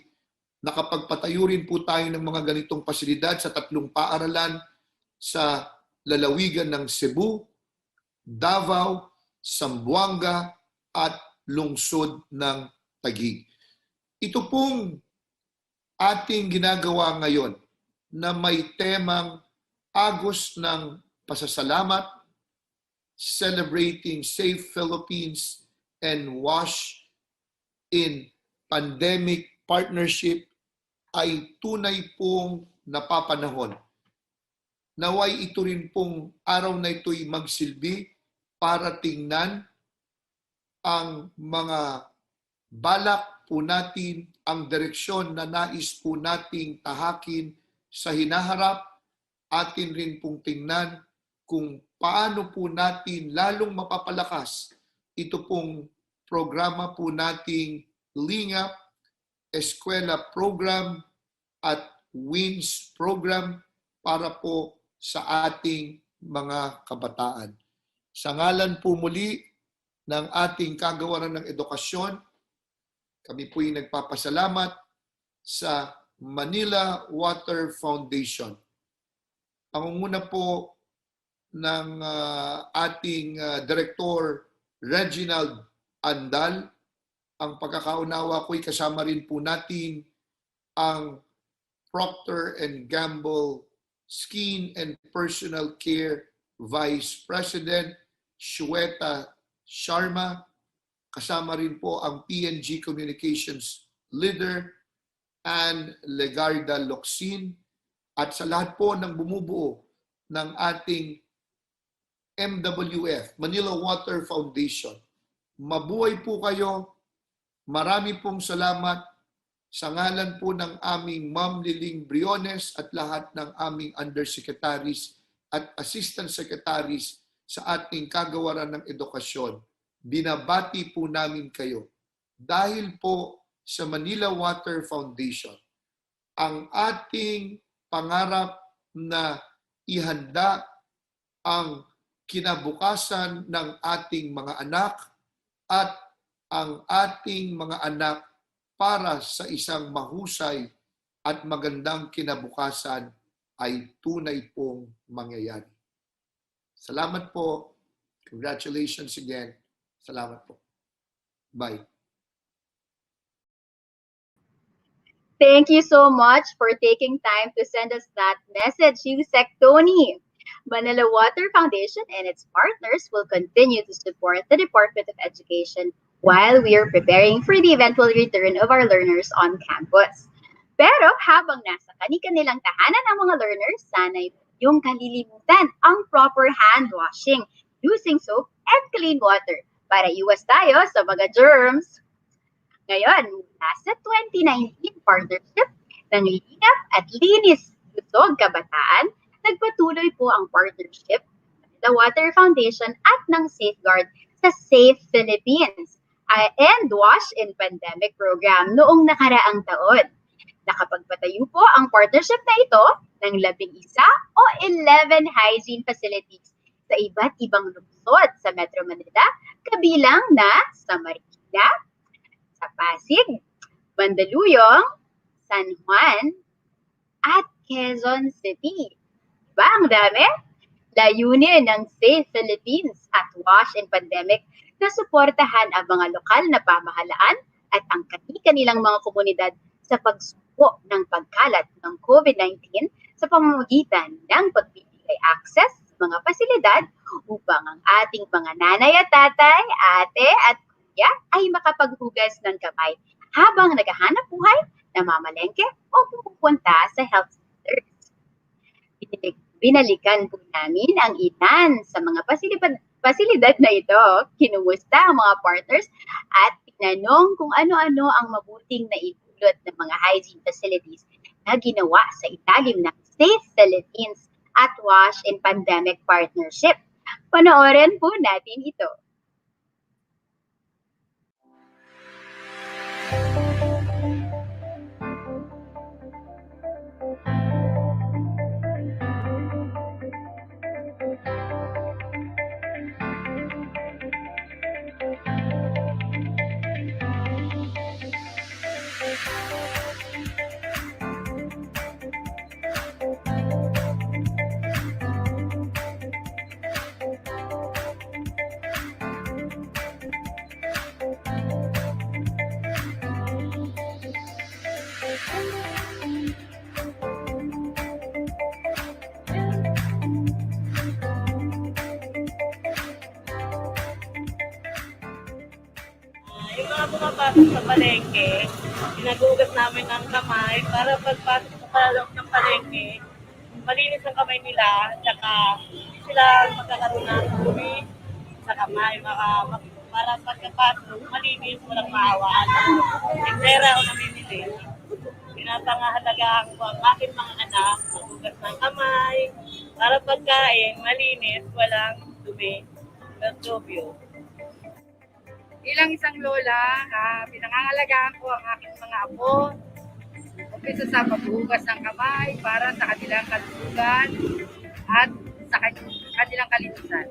nakapagpatayo rin po tayo ng mga ganitong pasilidad sa 3 paaralan sa lalawigan ng Cebu, Davao, Zamboanga at lungsod ng Taguig. Ito pong ating ginagawa ngayon na may temang Agos ng Pasasalamat, Celebrating Safe Philippines and WASH in Pandemic Partnership ay tunay pong napapanahon. Naway ito rin pong araw na ito'y magsilbi para tingnan ang mga balak po natin, ang direksyon na nais po nating tahakin sa hinaharap. Atin rin pong tingnan kung paano po natin lalong mapapalakas ito pong programa po nating Lingap, Eskwela Program at WINS Program para po sa ating mga kabataan. Sa ngalan po muli ng ating kagawaran ng edukasyon, kami po'y nagpapasalamat sa Manila Water Foundation. Pangunguna po ng ating Director Reginald Andal. Ang pagkakaunawa ko'y kasama rin po natin ang Procter & Gamble Skin and Personal Care Vice President Shweta Sharma. Kasama rin po ang P&G Communications Leader and Legarda Locsin. At sa lahat po ng bumubuo ng ating MWF, Manila Water Foundation, mabuhay po kayo. Marami pong salamat sa ngalan po ng aming Ma'am Liling Briones at lahat ng aming undersecretaries at assistant secretaries sa ating kagawaran ng edukasyon. Binabati po namin kayo dahil po sa Manila Water Foundation, ang ating pangarap na ihanda ang kinabukasan ng ating mga anak at ang ating mga anak para sa isang mahusay at magandang kinabukasan ay tunay pong mangyayari. Salamat po. Congratulations again. Salamat po. Bye. Thank you so much for taking time to send us that message, Yusek Tony. Manila Water Foundation and its partners will continue to support the Department of Education while we are preparing for the eventual return of our learners on campus. Pero habang nasa kani-kanilang tahanan ang mga learners, sana'y yung kalilimutan ang proper hand washing using soap and clean water para iwas tayo sa mga germs. Ngayon, nasa 2019 partnership ng Lingap at Linis Lusog Kabataan, nagpatuloy po ang partnership ng the Water Foundation at ng Safeguard sa Safe Philippines and Wash in Pandemic Program noong nakaraang taon. Nakapagpatayo po ang partnership na ito ng 11 o 11 hygiene facilities sa iba't ibang lungsod sa Metro Manila, kabilang na sa Marikina, sa Pasig, Mandaluyong, San Juan, at Quezon City. Diba ang dami? Layunin ng Safe Philippines at Wash in Pandemic na suportahan ang mga lokal na pamahalaan at ang kanilang mga komunidad sa pagsuko ng pagkalat ng COVID-19 sa pamamagitan ng pagbibigay access sa mga pasilidad upang ang ating mga nanay at tatay, ate at kuya ay makapaghugas ng kamay habang naghahanap buhay, namamalengke o pumupunta sa health centers. Binalikan po namin ang ilan sa mga pasilidad na ito, kinumusta ang mga partners at tinanong kung ano-ano ang mabuting naidulot ng mga hygiene facilities na ginawa sa ilalim ng Safe Philippines at WASH in Pandemic Partnership. Panoorin po natin ito. Yung mga pumapasok sa palengke, ginagugas namin ng kamay para pagpasok sa paloob ng palengke, malinis ang kamay nila, tsaka sila magkakaroon ng dumi sa kamay, para pagkapasok, malinis, walang maawaan. Tindera o namimili. Pinapangahalagaan ko ang aking mga anak, magugas ng kamay, para pagkain, malinis, walang dumi, Beltobio. Bilang isang lola, pinangangalagaan ko ang aking mga apo. Umpisa sa paghugas ng kamay para sa kanilang kalusugan at sa kanilang kalinisan.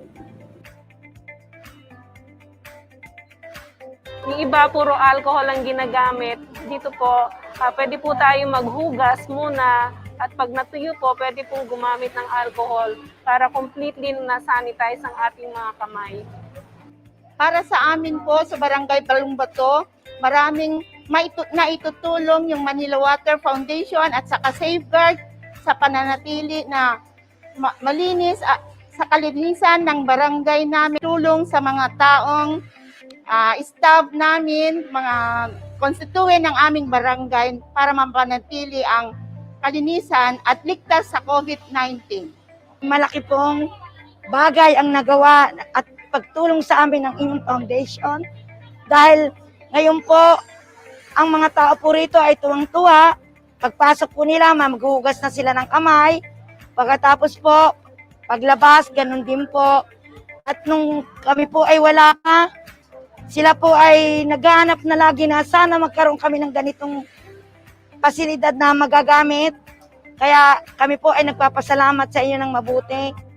Yung iba, puro alcohol ang ginagamit. Dito po, pwede po tayo maghugas muna at pag natuyo po, pwede pong gumamit ng alcohol para completely na-sanitize ang ating mga kamay. Para sa amin po sa Barangay Balumbato, maraming naitutulong yung Manila Water Foundation at saka Safeguard sa pananatili na malinis sa kalinisan ng barangay namin. Tulong sa mga taong staff namin, mga konstituen ng aming barangay para mapanatili ang kalinisan at ligtas sa COVID-19. Malaki pong bagay ang nagawa at pagtulong sa amin ng inyong foundation dahil ngayon po ang mga tao po rito ay tuwang-tuwa. Pagpasok po nila, maghuhugas na sila ng kamay. Pagkatapos po, paglabas, ganun din po. At nung kami po ay wala na, sila po ay naghahanap na lagi na sana magkaroon kami ng ganitong pasilidad na magagamit. Kaya kami po ay nagpapasalamat sa inyo ng mabuti.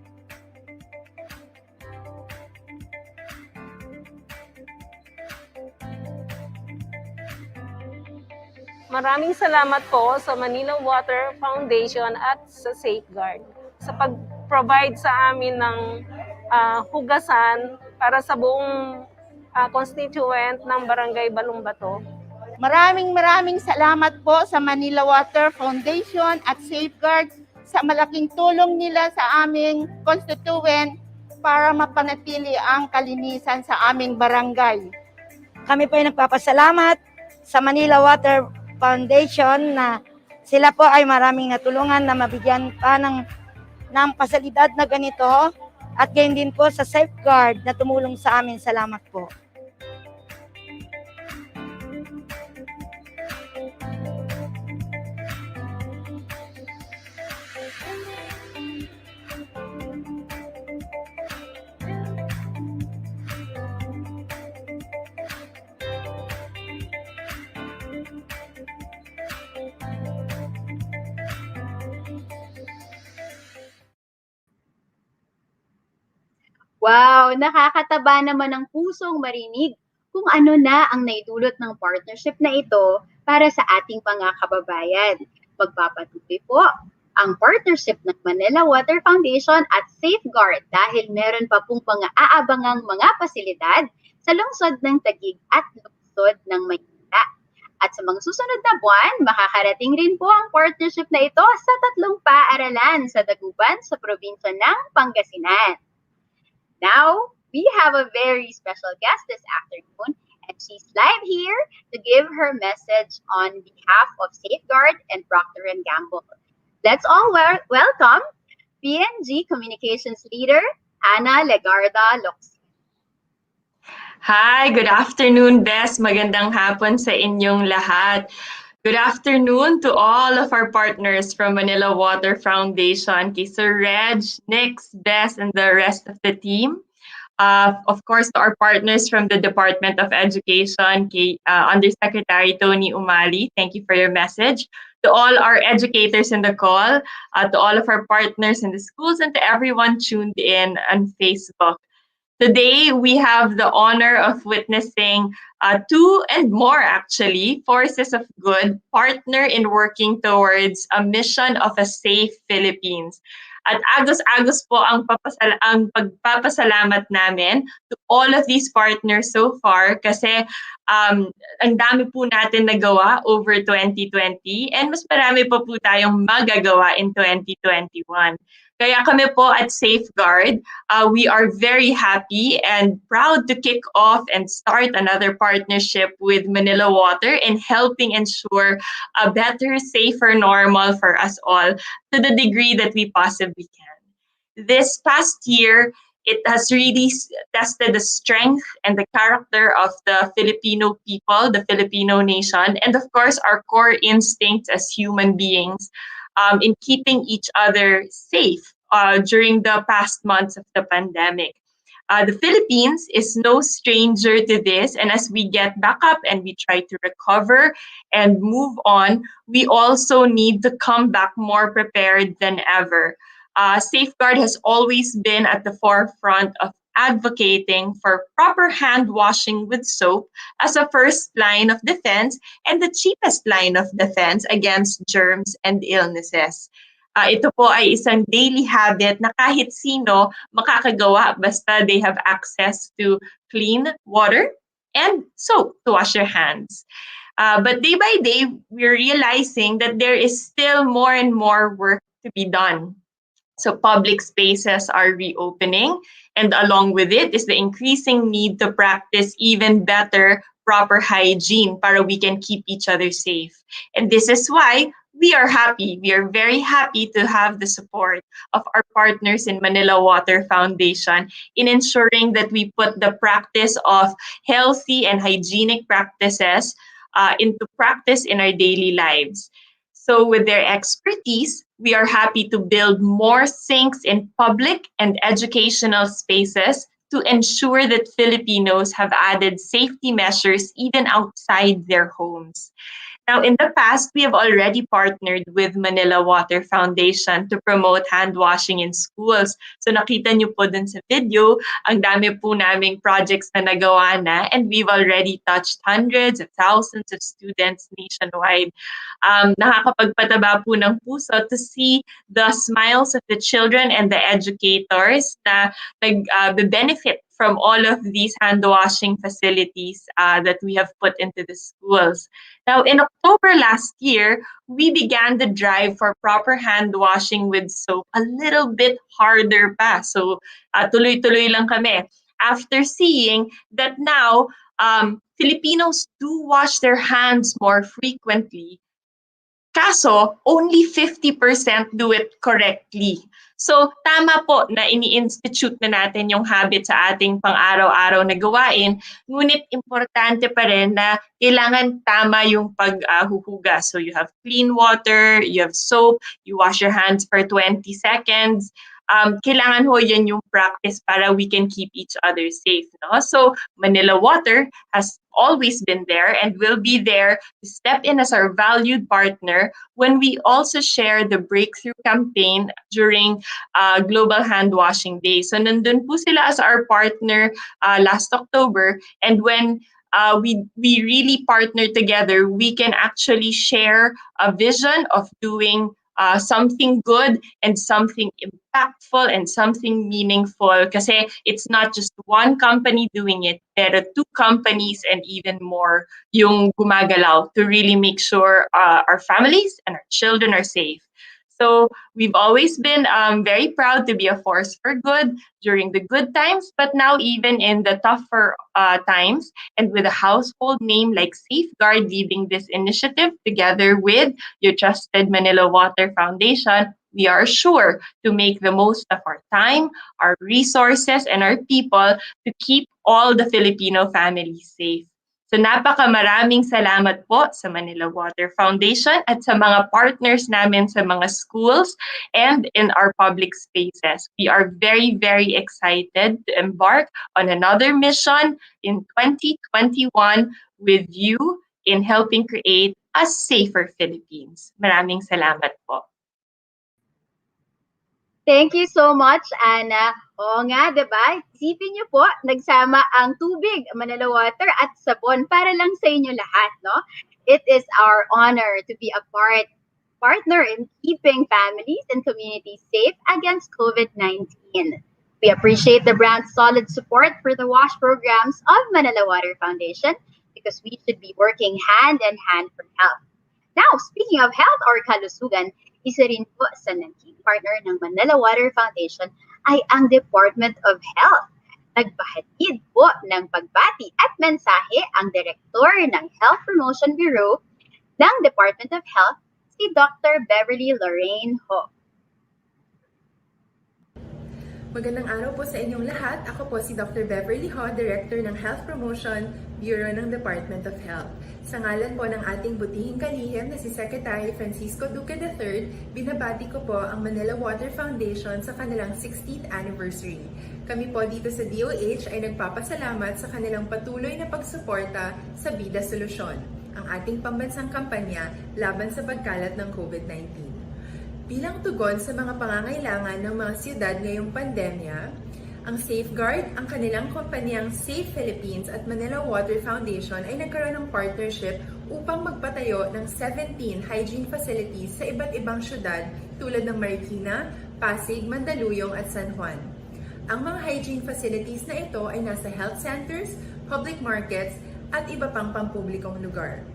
Maraming salamat po sa Manila Water Foundation at sa Safeguard sa pag-provide sa amin ng hugasan para sa buong constituent ng Barangay Balumbato. Maraming salamat po sa Manila Water Foundation at Safeguard sa malaking tulong nila sa aming constituent para mapanatili ang kalinisan sa aming barangay. Kami po ay nagpapasalamat sa Manila Water Foundation na sila po ay maraming natulungan na mabigyan pa ng pasilidad na ganito at gayon din po sa Safeguard na tumulong sa amin. Salamat po. Wow, nakakataba naman ng pusong marinig kung ano na ang naidulot ng partnership na ito para sa ating mga kababayan. Magpapatuloy po ang partnership ng Manila Water Foundation at Safeguard dahil meron pa pong mga aabangang mga pasilidad sa lungsod ng Taguig at lungsod ng Maynila. At sa mga susunod na buwan, makakarating rin po ang partnership na ito sa 3 paaralan sa Dagupan sa probinsya ng Pangasinan. Now, we have a very special guest this afternoon, and she's live here to give her message on behalf of Safeguard and Procter & Gamble. Let's all welcome P&G Communications Leader, Ana Legarda Locsin. Hi, good afternoon, Bes. Magandang hapon sa inyong lahat. Good afternoon to all of our partners from Manila Water Foundation, kay Sir Reg, Nix, Bes, and the rest of the team. Of course, to our partners from the Department of Education, kay Undersecretary Tony Umali, thank you for your message. To all our educators in the call, to all of our partners in the schools, and to everyone tuned in on Facebook. Today, we have the honor of witnessing two and more, actually, forces of good partner in working towards a mission of a safe Philippines. At agos-agos po ang pagpapasalamat namin to all of these partners so far kasi ang dami po natin nagawa over 2020 and mas marami pa po tayong magagawa in 2021. Kaya kami po at Safeguard, we are very happy and proud to kick off and start another partnership with Manila Water in helping ensure a better, safer normal for us all to the degree that we possibly can. This past year, it has really tested the strength and the character of the Filipino people, the Filipino nation, and of course, our core instincts as human beings in keeping each other safe during the past months of the pandemic. The Philippines is no stranger to this, and as we get back up and we try to recover and move on, we also need to come back more prepared than ever. Safeguard has always been at the forefront of advocating for proper hand washing with soap as a first line of defense and the cheapest line of defense against germs and illnesses. Ito po ay isang daily habit na kahit sino makakagawa basta they have access to clean water and soap to wash their hands. But day by day, we're realizing that there is still more and more work to be done. So public spaces are reopening, and along with it is the increasing need to practice even better proper hygiene para we can keep each other safe. And this is why we are happy. We are very happy to have the support of our partners in Manila Water Foundation in ensuring that we put the practice of healthy and hygienic practices into practice in our daily lives. So with their expertise, we are happy to build more sinks in public and educational spaces to ensure that Filipinos have added safety measures even outside their homes. Now, in the past, we have already partnered with Manila Water Foundation to promote hand washing in schools. So nakita niyo po dun sa video, ang dami po naming projects na nagawa na, and we've already touched hundreds of thousands of students nationwide. Nakakapagpataba po ng puso to see the smiles of the children and the educators na nag-benefit from all of these hand washing facilities that we have put into the schools. Now, in October last year, we began the drive for proper hand washing with soap a little bit harder pa. So, tuloy-tuloy lang kami. After seeing that now, Filipinos do wash their hands more frequently, kaso only 50% do it correctly. So tama po na ini-institute na natin yung habit sa ating pang-araw-araw na gawain, ngunit importante pa rin na kailangan tama yung paghuhugas. So you have clean water, you have soap, you wash your hands for 20 seconds. Kailangan ho yan yung practice para we can keep each other safe. No? So Manila Water has always been there and will be there to step in as our valued partner when we also share the breakthrough campaign during Global Hand Washing Day. So nandun po sila as our partner last October, and when we really partner together, we can actually share a vision of doing something good and something impactful and something meaningful. Kasi it's not just one company doing it, pero two companies and even more yung gumagalaw to really make sure our families and our children are safe. So we've always been very proud to be a force for good during the good times, but now even in the tougher times, and with a household name like Safeguard leading this initiative together with your trusted Manila Water Foundation, we are sure to make the most of our time, our resources, and our people to keep all the Filipino families safe. So napakamaraming salamat po sa Manila Water Foundation at sa mga partners namin sa mga schools and in our public spaces. We are very, very excited to embark on another mission in 2021 with you in helping create a safer Philippines. Maraming salamat po. Thank you so much, Anna. Oo nga, diba? Isipin niyo po, nagsama ang tubig, Manila Water at sabon para lang sa inyo lahat, no? It is our honor to be a partner in keeping families and communities safe against COVID-19. We appreciate the brand's solid support for the WASH programs of Manila Water Foundation because we should be working hand in hand for health. Now, speaking of health or kalusugan, isa rin po sa naging partner ng Manila Water Foundation ay ang Department of Health. Nagpahatid po ng pagbati at mensahe ang Direktor ng Health Promotion Bureau ng Department of Health, si Dr. Beverly Lorraine Ho. Magandang araw po sa inyong lahat. Ako po si Dr. Beverly Ho, Director ng Health Promotion Bureau ng Department of Health. Sa ngalan po ng ating butihing kalihim na si Secretary Francisco Duque III, binabati ko po ang Manila Water Foundation sa kanilang 16th anniversary. Kami po dito sa DOH ay nagpapasalamat sa kanilang patuloy na pagsuporta sa Bida Solusyon, ang ating pambansang kampanya laban sa pagkalat ng COVID-19. Bilang tugon sa mga pangangailangan ng mga siyudad ngayong pandemya, ang Safeguard, ang kanilang kumpanyang Safe Philippines at Manila Water Foundation ay nagkaroon ng partnership upang magpatayo ng 17 hygiene facilities sa iba't ibang siyudad tulad ng Marikina, Pasig, Mandaluyong at San Juan. Ang mga hygiene facilities na ito ay nasa health centers, public markets at iba pang pampublikong lugar.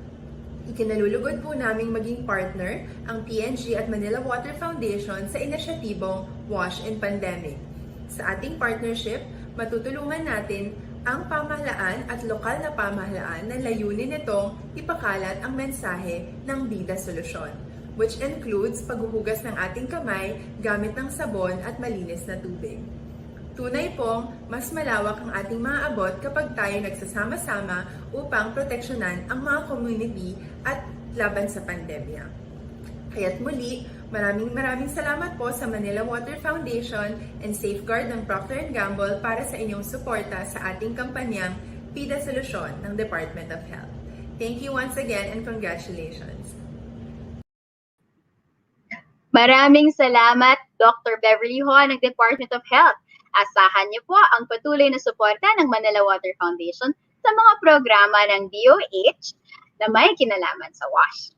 Ikinalulugod po naming maging partner ang P&G at Manila Water Foundation sa inisyatibong WASH in Pandemic. Sa ating partnership, matutulungan natin ang pamahalaan at lokal na pamahalaan na layunin nitong ipakalat ang mensahe ng Bida Solusyon, which includes paghuhugas ng ating kamay gamit ng sabon at malinis na tubig. Tunay pong mas malawak ang ating mga abot kapag tayo nagsasama-sama upang proteksyonan ang mga community at laban sa pandemya. Kaya't muli, maraming salamat po sa Manila Water Foundation and Safeguard ng Procter & Gamble para sa inyong suporta sa ating kampanyang Bida Solusyon ng Department of Health. Thank you once again and congratulations. Maraming salamat, Dr. Beverly Ho ng Department of Health. Asahan niyo po ang patuloy na suporta ng Manila Water Foundation sa mga programa ng DOH na may kinalaman sa WASH.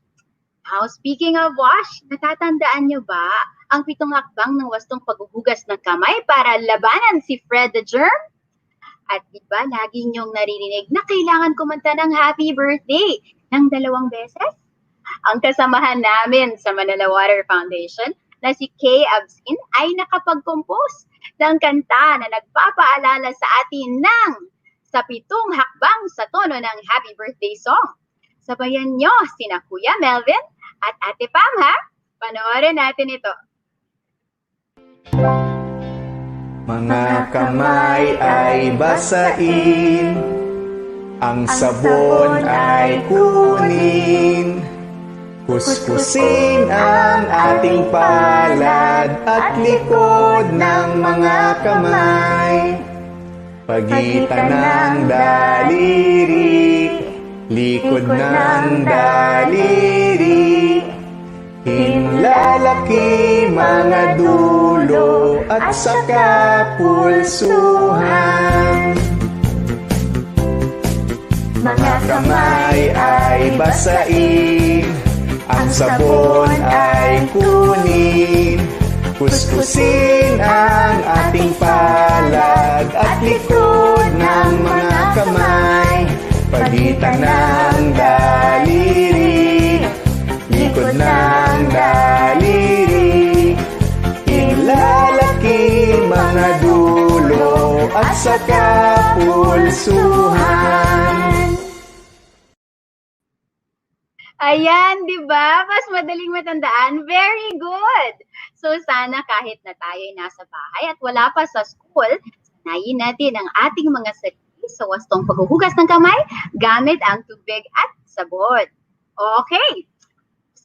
Now, speaking of WASH, natatandaan niyo ba ang 7 hakbang ng wastong paghuhugas ng kamay para labanan si Fred the Germ? At di ba lagi niyong naririnig na kailangan kumanta ng happy birthday ng 2 beses? Ang kasamahan namin sa Manila Water Foundation na si Kay Absin ay nakapag-compose ng kanta na nagpapaalala sa atin ng sa 7 hakbang sa tono ng happy birthday song. Sabayan nyo sina Kuya Melvin at Ate Pam, ha? Panoorin natin ito. Mga kamay ay basain, ang sabon ay kunin, kuskusin ang ating palad at likod ng mga kamay, pagitan ng daliri, likod ng daliri, hinlalaki mga dulo at saka pulsuhan. Mga kamay ay basain, ang sabon ay kunin, kuskusin ang ating palad at likod ng mga kamay, pagitan ng daliri, likod ng daliri, at sa kapulsuhan. Ayan, di ba? Mas madaling matandaan. Very good! So sana kahit na tayo'y nasa bahay at wala pa sa school, sanayin natin ang ating mga sarili sa wastong paghuhugas ng kamay gamit ang tubig at sabon. Okay!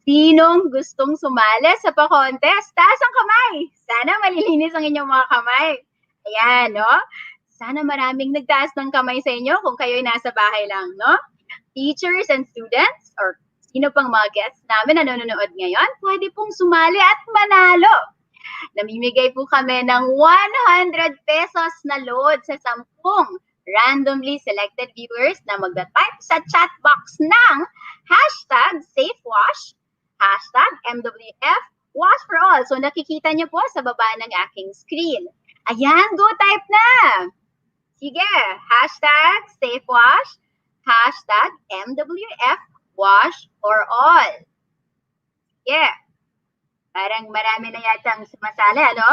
Sinong gustong sumali sa pa-contest? Taas ang kamay! Sana malilinis ang inyong mga kamay. Ayan, no? Sana maraming nagtaas ng kamay sa inyo kung kayo'y nasa bahay lang, no? Teachers and students, or sino pang mga guests namin na nanonood ngayon, pwede pong sumali at manalo. Namimigay po kami ng 100 pesos na load sa 10 randomly selected viewers na magda-type sa chat box ng #SafeWash, #MWF Wash for All. So nakikita niyo po sa baba ng aking screen. Ayan, go type na! Sige, #SafeWash, #MWF Wash for All. Yeah. Parang marami na yatang sumasali, ano?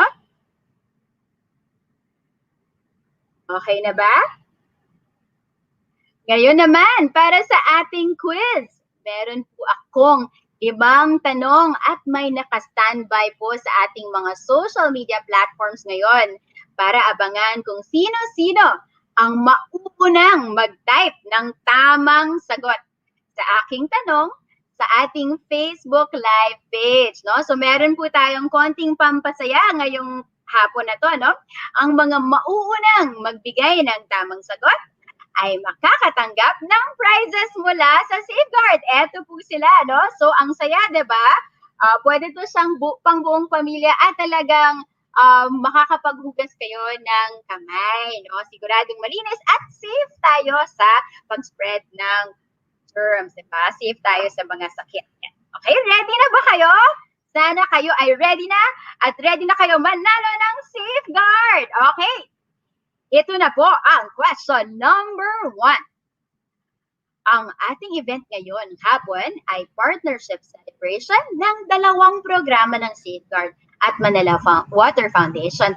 Okay na ba? Ngayon naman, para sa ating quiz, meron po akong 5 tanong at may naka-standby po sa ating mga social media platforms ngayon para abangan kung sino-sino ang mauunang mag-type ng tamang sagot sa aking tanong sa ating Facebook Live page, no? So meron po tayong konting pampasaya ngayong hapon na to, no? Ang mga mauunang magbigay ng tamang sagot ay makakatanggap ng prizes mula sa Safeguard. Eto po sila, no? So ang saya, 'di ba? Pwede to siyang pang-buong pamilya at talagang makakapaghugas kayo ng kamay, no? Siguradong malinis at safe tayo sa pag-spread ng germs, diba? Safe tayo sa mga sakit. Okay, ready na ba kayo? Sana kayo ay ready na at ready na kayo manalo ng Safeguard. Okay, ito na po ang question number 1. Ang ating event ngayon hapon ay partnership celebration ng 2 programa ng Safeguard at Manila Water Foundation,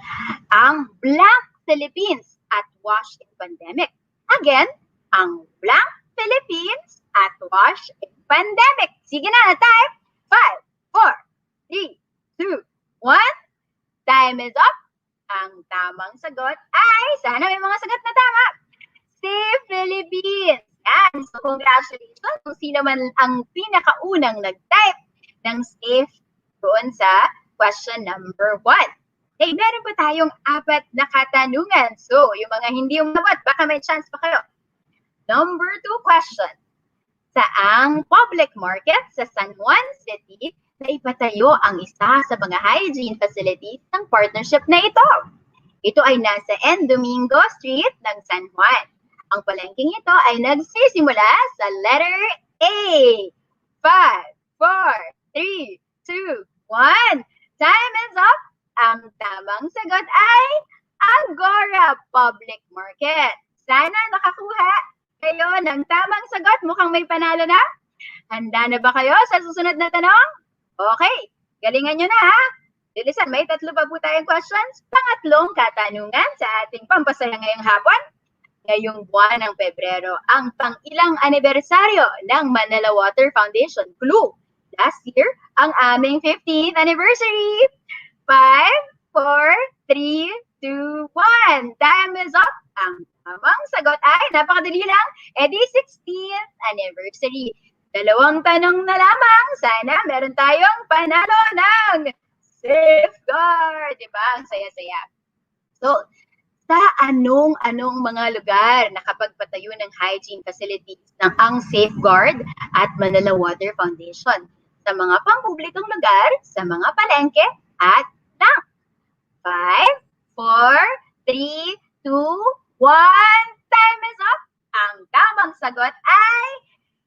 ang Blank Philippines at Wash in Pandemic. Again, ang Blank Philippines at Wash in Pandemic. Sige na, type. 5, 4, 3, 2, 1. Time is up. Ang tamang sagot ay, sana may mga sagot na tama, Safe Philippines. Yan. So, congratulations kung sino man ang pinakaunang nag-type ng safe doon sa question number 1. Okay, meron pa tayong 4 na katanungan. So, yung mga hindi umabot, baka may chance pa kayo. Number 2 question. Saang public market sa San Juan City na ipatayo ang isa sa mga hygiene facilities ng partnership na ito? Ito ay nasa N. Domingo Street ng San Juan. Ang palengking ito ay nagsisimula sa letter A. 5, 4, 3, 2, 1. Time is up. Ang tamang sagot ay Agora Public Market. Sana nakakuha kayo ng tamang sagot. Mukhang may panalo na. Handa na ba kayo sa susunod na tanong? Okay, galingan nyo na ha. Bilisan, may 3 pa po tayong questions. Pangatlong katanungan sa ating pampasaya ngayong hapon. Ngayong buwan ng Pebrero, ang pang-ilang anibersaryo ng Manila Water Foundation. Clue, last year, ang aming 15th anniversary. 5, 4, 3, 2, 1. Time is up. Ang tamang sagot ay, napakadali lang, edi 16th anniversary. 2 tanong na lamang. Sana meron tayong panalo ng Safeguard. Diba? Ang saya-saya. So, sa anong mga lugar nakapagpatayo ng hygiene facilities ng ang Safeguard at Manila Water Foundation? Sa mga pampublikong lugar, sa mga palengke, at ng 5, 4, 3, 2, 1. Time is up. Ang tamang sagot ay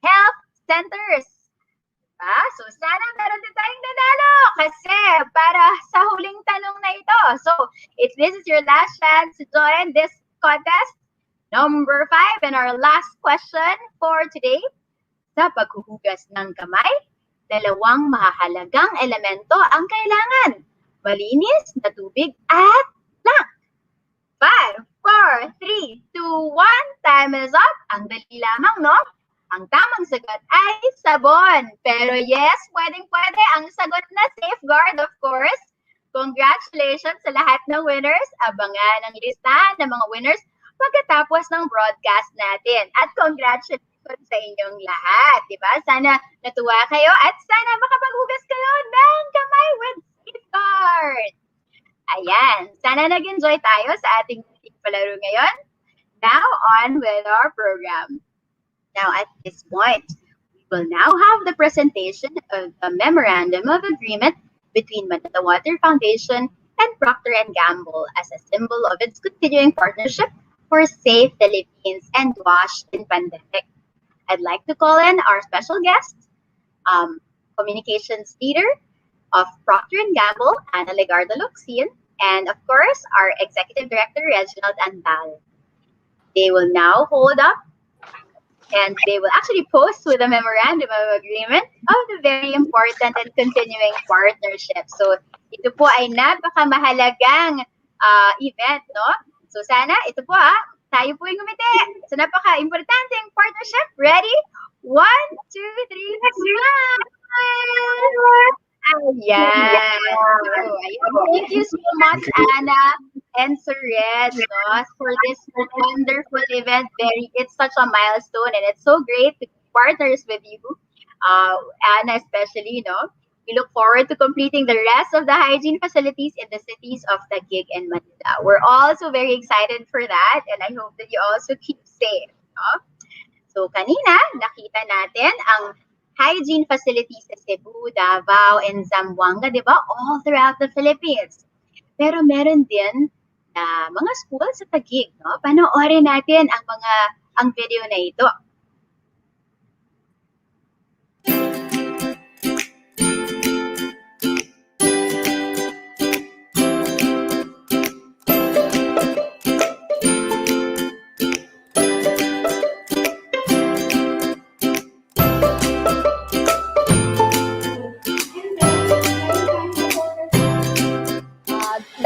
health centers. So, sana meron din tayong nanalo kasi para sa huling tanong na ito. So, if this is your last chance to join this contest, number 5 and our last question for today, sa paghuhugas ng kamay, 2 mahalagang elemento ang kailangan. Malinis na tubig at lang. 5, 4, 3, 2, 1, time is up. Ang dali lamang, no? Ang tamang sagot ay sabon. Pero yes, pwedeng-pwede ang sagot na safeguard, of course. Congratulations sa lahat ng winners. Abangan ang listahan ng mga winners pagkatapos ng broadcast natin. At congratulations sa inyong lahat. Diba? Sana natuwa kayo at sana makapaghugas kayo ng kamay with safeguard. Ayan. Sana nag-enjoy tayo sa ating palaro ngayon. Now on with our program. Now, at this point, we will now have the presentation of the Memorandum of Agreement between Manila Water Foundation and Procter & Gamble as a symbol of its continuing partnership for safe Philippines and wash in pandemic. I'd like to call in our special guest, Communications Leader of Procter & Gamble, Ana Legarda-Luxin, and of course, our Executive Director, Reginald Andal. They will now hold up and they will actually post with a memorandum of agreement of the very important and continuing partnership. So, ito po ay napakamahalagang event, no? So, sana, ito po tayo po yung ngumiti sa napaka-importanteng partnership. Ready? 1, 2, 3, smile! Ayan. So, ayan. Thank you so much, Anna and Sir Reg, no, for this wonderful event. It's such a milestone, and it's so great to be partners with you, Anna especially. We look forward to completing the rest of the hygiene facilities in the cities of Taguig and Manila. We're also very excited for that, and I hope that you also keep safe. No? So kanina, nakita natin ang hygiene facilities sa Cebu, Davao, and Zamboanga, di ba? All throughout the Philippines. Pero meron din na mga school sa Taguig, no? Panoorin natin ang video na ito.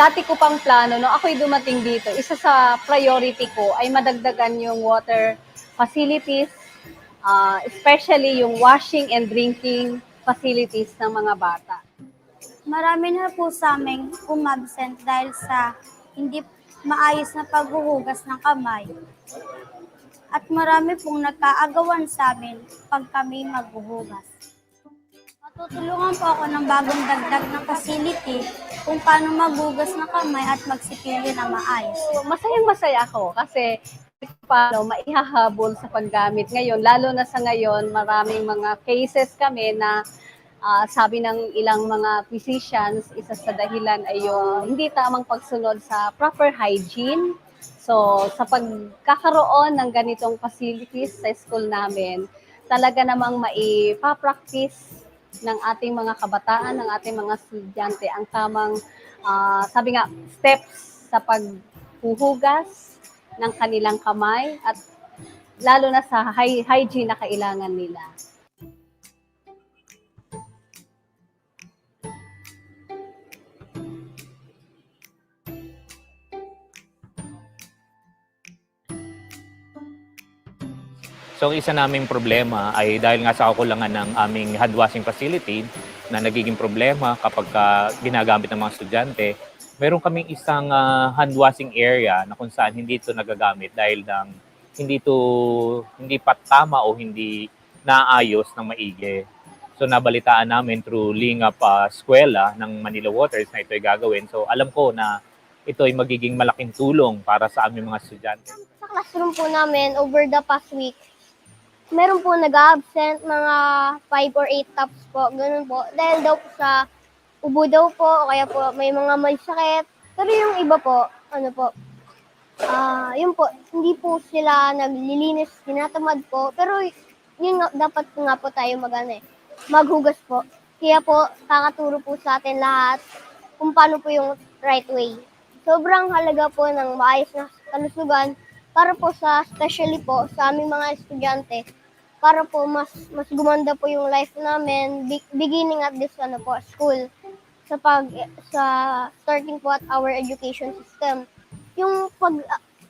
Dati ko pang plano, no, ako'y dumating dito, isa sa priority ko ay madagdagan yung water facilities, especially yung washing and drinking facilities ng mga bata. Marami na po sa aming umabsent dahil sa hindi maayos na paghuhugas ng kamay. At marami pong nagkaagawan sa amin pag kami maghuhugas. Matutulungan po ako ng bagong dagdag ng facility kung paano maghugas ng kamay at magsipilyo na maayos. Masayang-masaya ako kasi paano maihahabol sa paggamit ngayon. Lalo na sa ngayon, maraming mga cases kami na sabi ng ilang mga physicians, isa sa dahilan ay yung hindi tamang pagsunod sa proper hygiene. So, sa pagkakaroon ng ganitong facilities sa school namin, talaga namang maipapractice ng ating mga kabataan, ng ating mga estudyante, ang tamang, sabi nga, steps sa paghuhugas ng kanilang kamay at lalo na sa hygiene na kailangan nila. So isa naming problema ay dahil nga sa kakulangan ng aming hand washing facility na nagiging problema kapag ginagamit ng mga estudyante, meron kaming isang hand washing area na kung saan hindi ito nagagamit dahil hindi pa tama o hindi naayos ng maigi. So nabalitaan namin through Lingap Eskwela ng Manila Waters na ito ay gagawin. So alam ko na ito ay magiging malaking tulong para sa aming mga estudyante. Sa classroom po namin, over the past week, meron po nag-absent mga 5 or 8 tops po, ganun po. Dahil daw po sa ubo daw po, o kaya po may mga may sakit. Pero yung iba po, yun po, hindi po sila naglilinis, tinatamad po. Pero yun dapat nga po tayo maghugas po. Kaya po, kakaturo po sa atin lahat kung paano po yung right way. Sobrang halaga po ng maayos na kalusugan para po especially po sa aming mga estudyante, para po mas gumanda po yung life namin beginning at this school sa starting po at our education system. Yung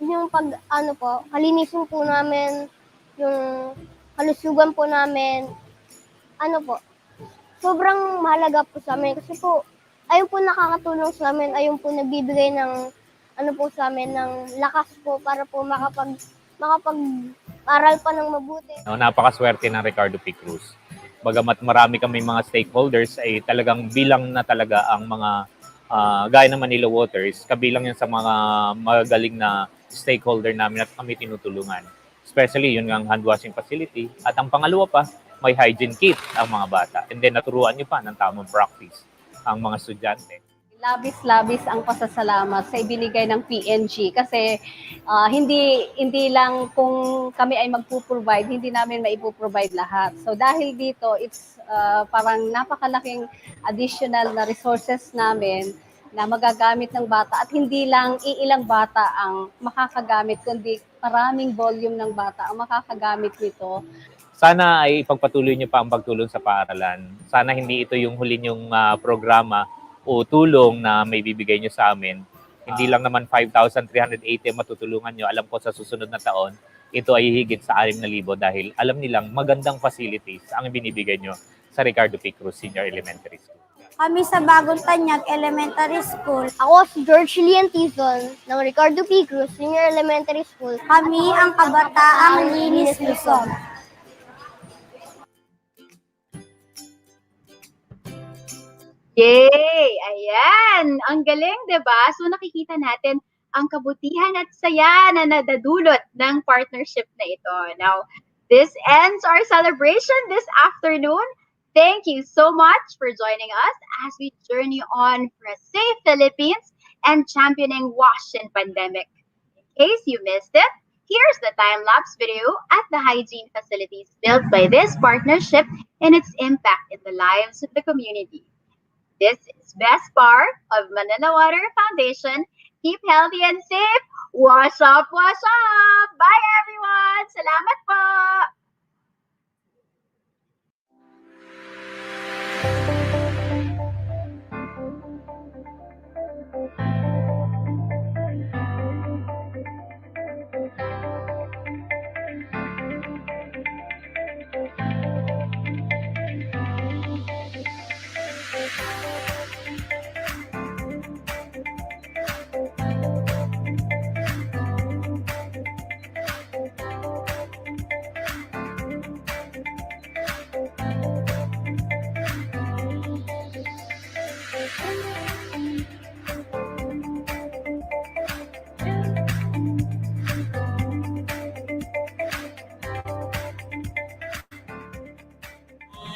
yung kalinisin po namin, yung kalusugan po namin, sobrang mahalaga po sa amin kasi po, ayun po nakakatulong sa amin, ayun po nagbibigay ng, sa amin, ng lakas po para po makapag-aral pa ng mabuti. No, napakaswerte ng Ricardo P. Cruz. Bagamat marami kami mga stakeholders, ay talagang bilang na talaga ang mga gaya ng Manila Waters, kabilang yan sa mga magaling na stakeholder namin at kami tinutulungan. Especially yun ang hand washing facility. At ang pangalawa pa, may hygiene kit ang mga bata. And then naturuan nyo pa ng tamang practice ang mga estudyante. Labis-labis ang pasasalamat sa ibinigay ng P&G kasi hindi lang kung kami ay magpo-provide, hindi namin maipoprovide lahat. So dahil dito, it's parang napakalaking additional na resources namin na magagamit ng bata at hindi lang iilang bata ang makakagamit kundi maraming volume ng bata ang makakagamit nito. Sana ay ipagpatuloy nyo pa ang pagtulong sa paaralan. Sana hindi ito yung huli nyong programa o tulong na may bibigay nyo sa amin. Hindi lang naman 5,380 matutulungan nyo. Alam ko sa susunod na taon, ito ay higit sa 6,000 dahil alam nilang magandang facilities ang binibigay nyo sa Ricardo P. Cruz Senior Elementary School. Kami sa Bagong Tanyag Elementary School. Ako si George Lian Tizon ng Ricardo P. Cruz Senior Elementary School. Kami ang Kabataang Linis Luzon. Yay! Ayan! Ang galing, diba? So nakikita natin ang kabutihan at saya na nadadulot ng partnership na ito. Now, this ends our celebration this afternoon. Thank you so much for joining us as we journey on for a safe Philippines and championing wash and pandemic. In case you missed it, here's the time-lapse video at the hygiene facilities built by this partnership and its impact in the lives of the community. This is Best Bar of Manila Water Foundation. Keep healthy and safe. Wash up, wash up. Bye, everyone. Salamat po.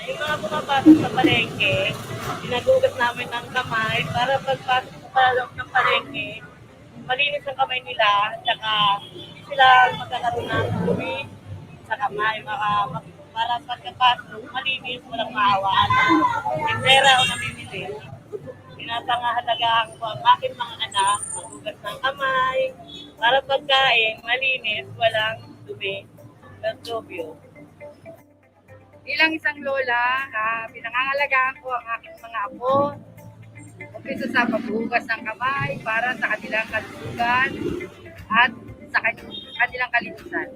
Yung mga pumapasok sa palengke, ginagugas namin ng kamay para pagpasok sa loob ng palengke, malinis ang kamay nila, tsaka hindi sila magkakaroon ng dumi sa kamay, para pagkapasok, malinis, walang maawaan. Tindera o namimili. Pinapangahalagaan ko ang aking mga anak, magugas ng kamay, para pagkain, malinis, walang dumi, lobyo. Bilang isang lola, pinangangalagaan ko ang aking mga apo. Umpisa sa paghugas ng kamay para sa kanilang kalusugan at sa kanilang kalinisan.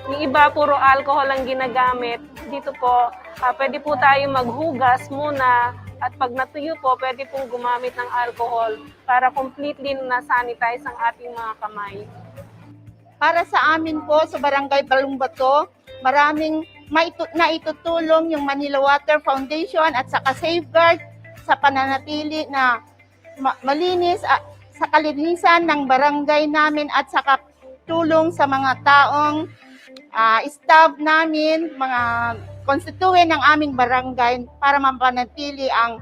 Yung iba, puro alcohol ang ginagamit. Dito po, pwede po tayo maghugas muna at pag natuyo po, pwede pong gumamit ng alcohol para completely na-sanitize ang ating mga kamay. Para sa amin po sa Barangay Balumbato, maraming naitutulong yung Manila Water Foundation at saka Safeguard sa pananatili na malinis sa kalinisan ng barangay namin at saka tulong sa mga taong staff namin, mga konstituent ng aming barangay para mapanatili ang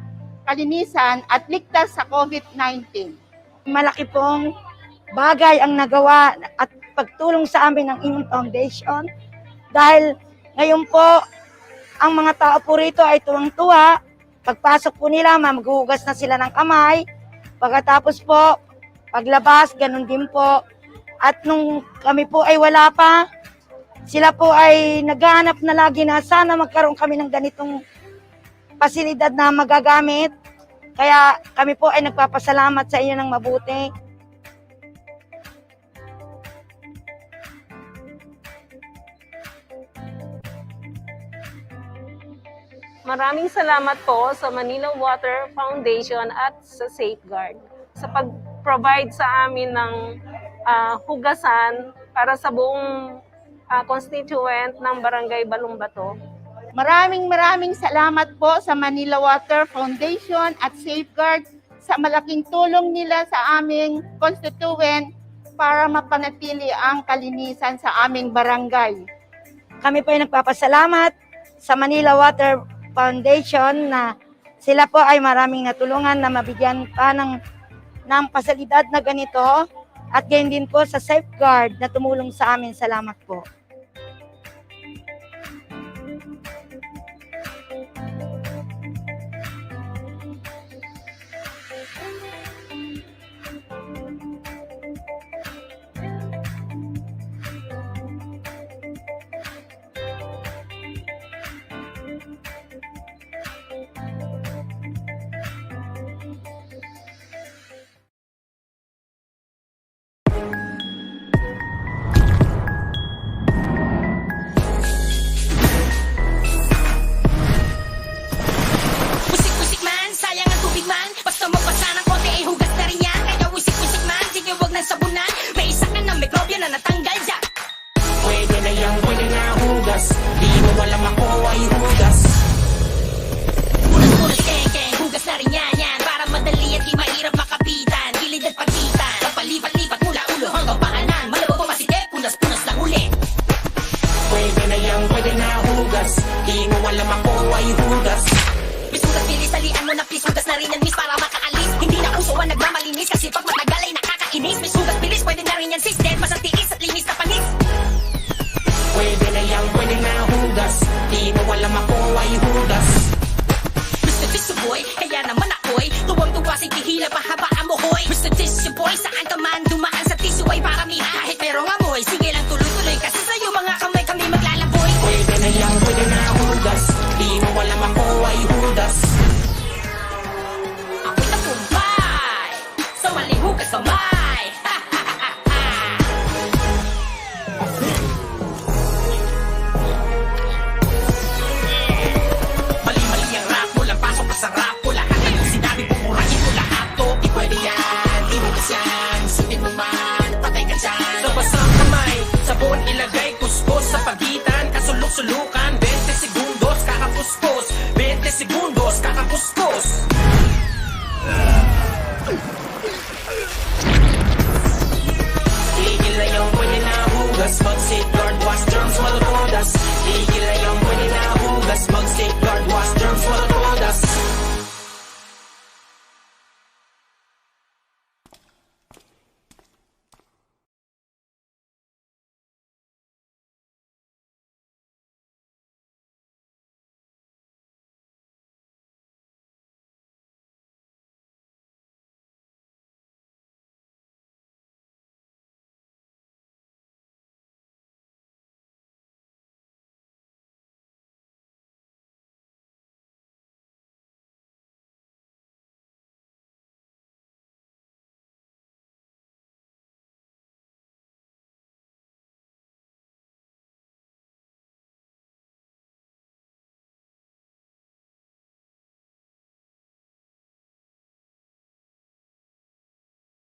kalinisan at ligtas sa COVID-19. Malaki pong bagay ang nagawa at pagtulong sa amin ng inyong foundation dahil ngayon po ang mga tao po rito ay tuwang-tuwa. Pagpasok po nila, maghuhugas na sila ng kamay. Pagkatapos po, paglabas, ganun din po. At nung kami po ay wala pa, sila po ay naghahanap na lagi na sana magkaroon kami ng ganitong pasilidad na magagamit Kaya kami po ay nagpapasalamat sa inyo ng mabuti. Maraming salamat po sa Manila Water Foundation at sa Safeguard sa pag-provide sa amin ng hugasan para sa buong constituent ng Barangay Balumbato. Maraming salamat po sa Manila Water Foundation at Safeguard sa malaking tulong nila sa aming constituent para mapanatili ang kalinisan sa aming barangay. Kami po ay nagpapasalamat sa Manila Water Foundation na sila po ay maraming natulungan na mabigyan pa ng pasalidad na ganito at gayon din po sa Safeguard na tumulong sa amin. Salamat po. Basta mapasa ng konti ay hugas na rin yan. Kaya wisik-wisik man, sige wag nang sabunan. May isa ka ng mikrobyo na natanggal dyan. Pwede na yung pwede na hugas. Di mo walang ako ay hugas. Punas-punas keng-keng, hugas na rin yan. Para madali at di mahirap makapitan. Gilid at pagitan, palipat-lipat mula ulo hanggang paanan. Malabo pa masikip, punas-punas lang ulit. Pwede na yung pwede na hugas. Di mo walang ako ay hugas. Bilis, salian mo na please, hugas na rin yan miss para makaalis. Hindi na uso ang nagmamalinis kasi pag matagal ay nakakainis. Miss hugas bilis, pwede na rin yan sis, dead mas ang tiis at linis na panis. Pwede na yan, pwede na hugas. Di mo walang ako ay hugas. Mr. Tissue Boy, kaya naman ako'y tuwang-tuwa si Kihila pahaba amoy. Mr. Tissue Boy, saan ka man dumaan sa tissue ay paramihan. Kahit merong amoy, sige lang tuloy-tuloy kasi sa'yo mga kamay kami maglalaboy. Pwede na yan, pwede na hugas. Di mo walang ako ay hugas. Ako'y tagumpay sa maling hugas kamay. Mali-mali ang rap mo lang, pasok ka sa rap ko. Lahat na yung sinabi mo, murahin mo lahat to. Di pwede yan, di hugas yan. Sutin mo man, patay ka dyan. Sa basang kamay, sabon ilagay, kuskus sa pagitan. Kasulok-sulukan, 20 segundos, kakapuspos 20 segundos.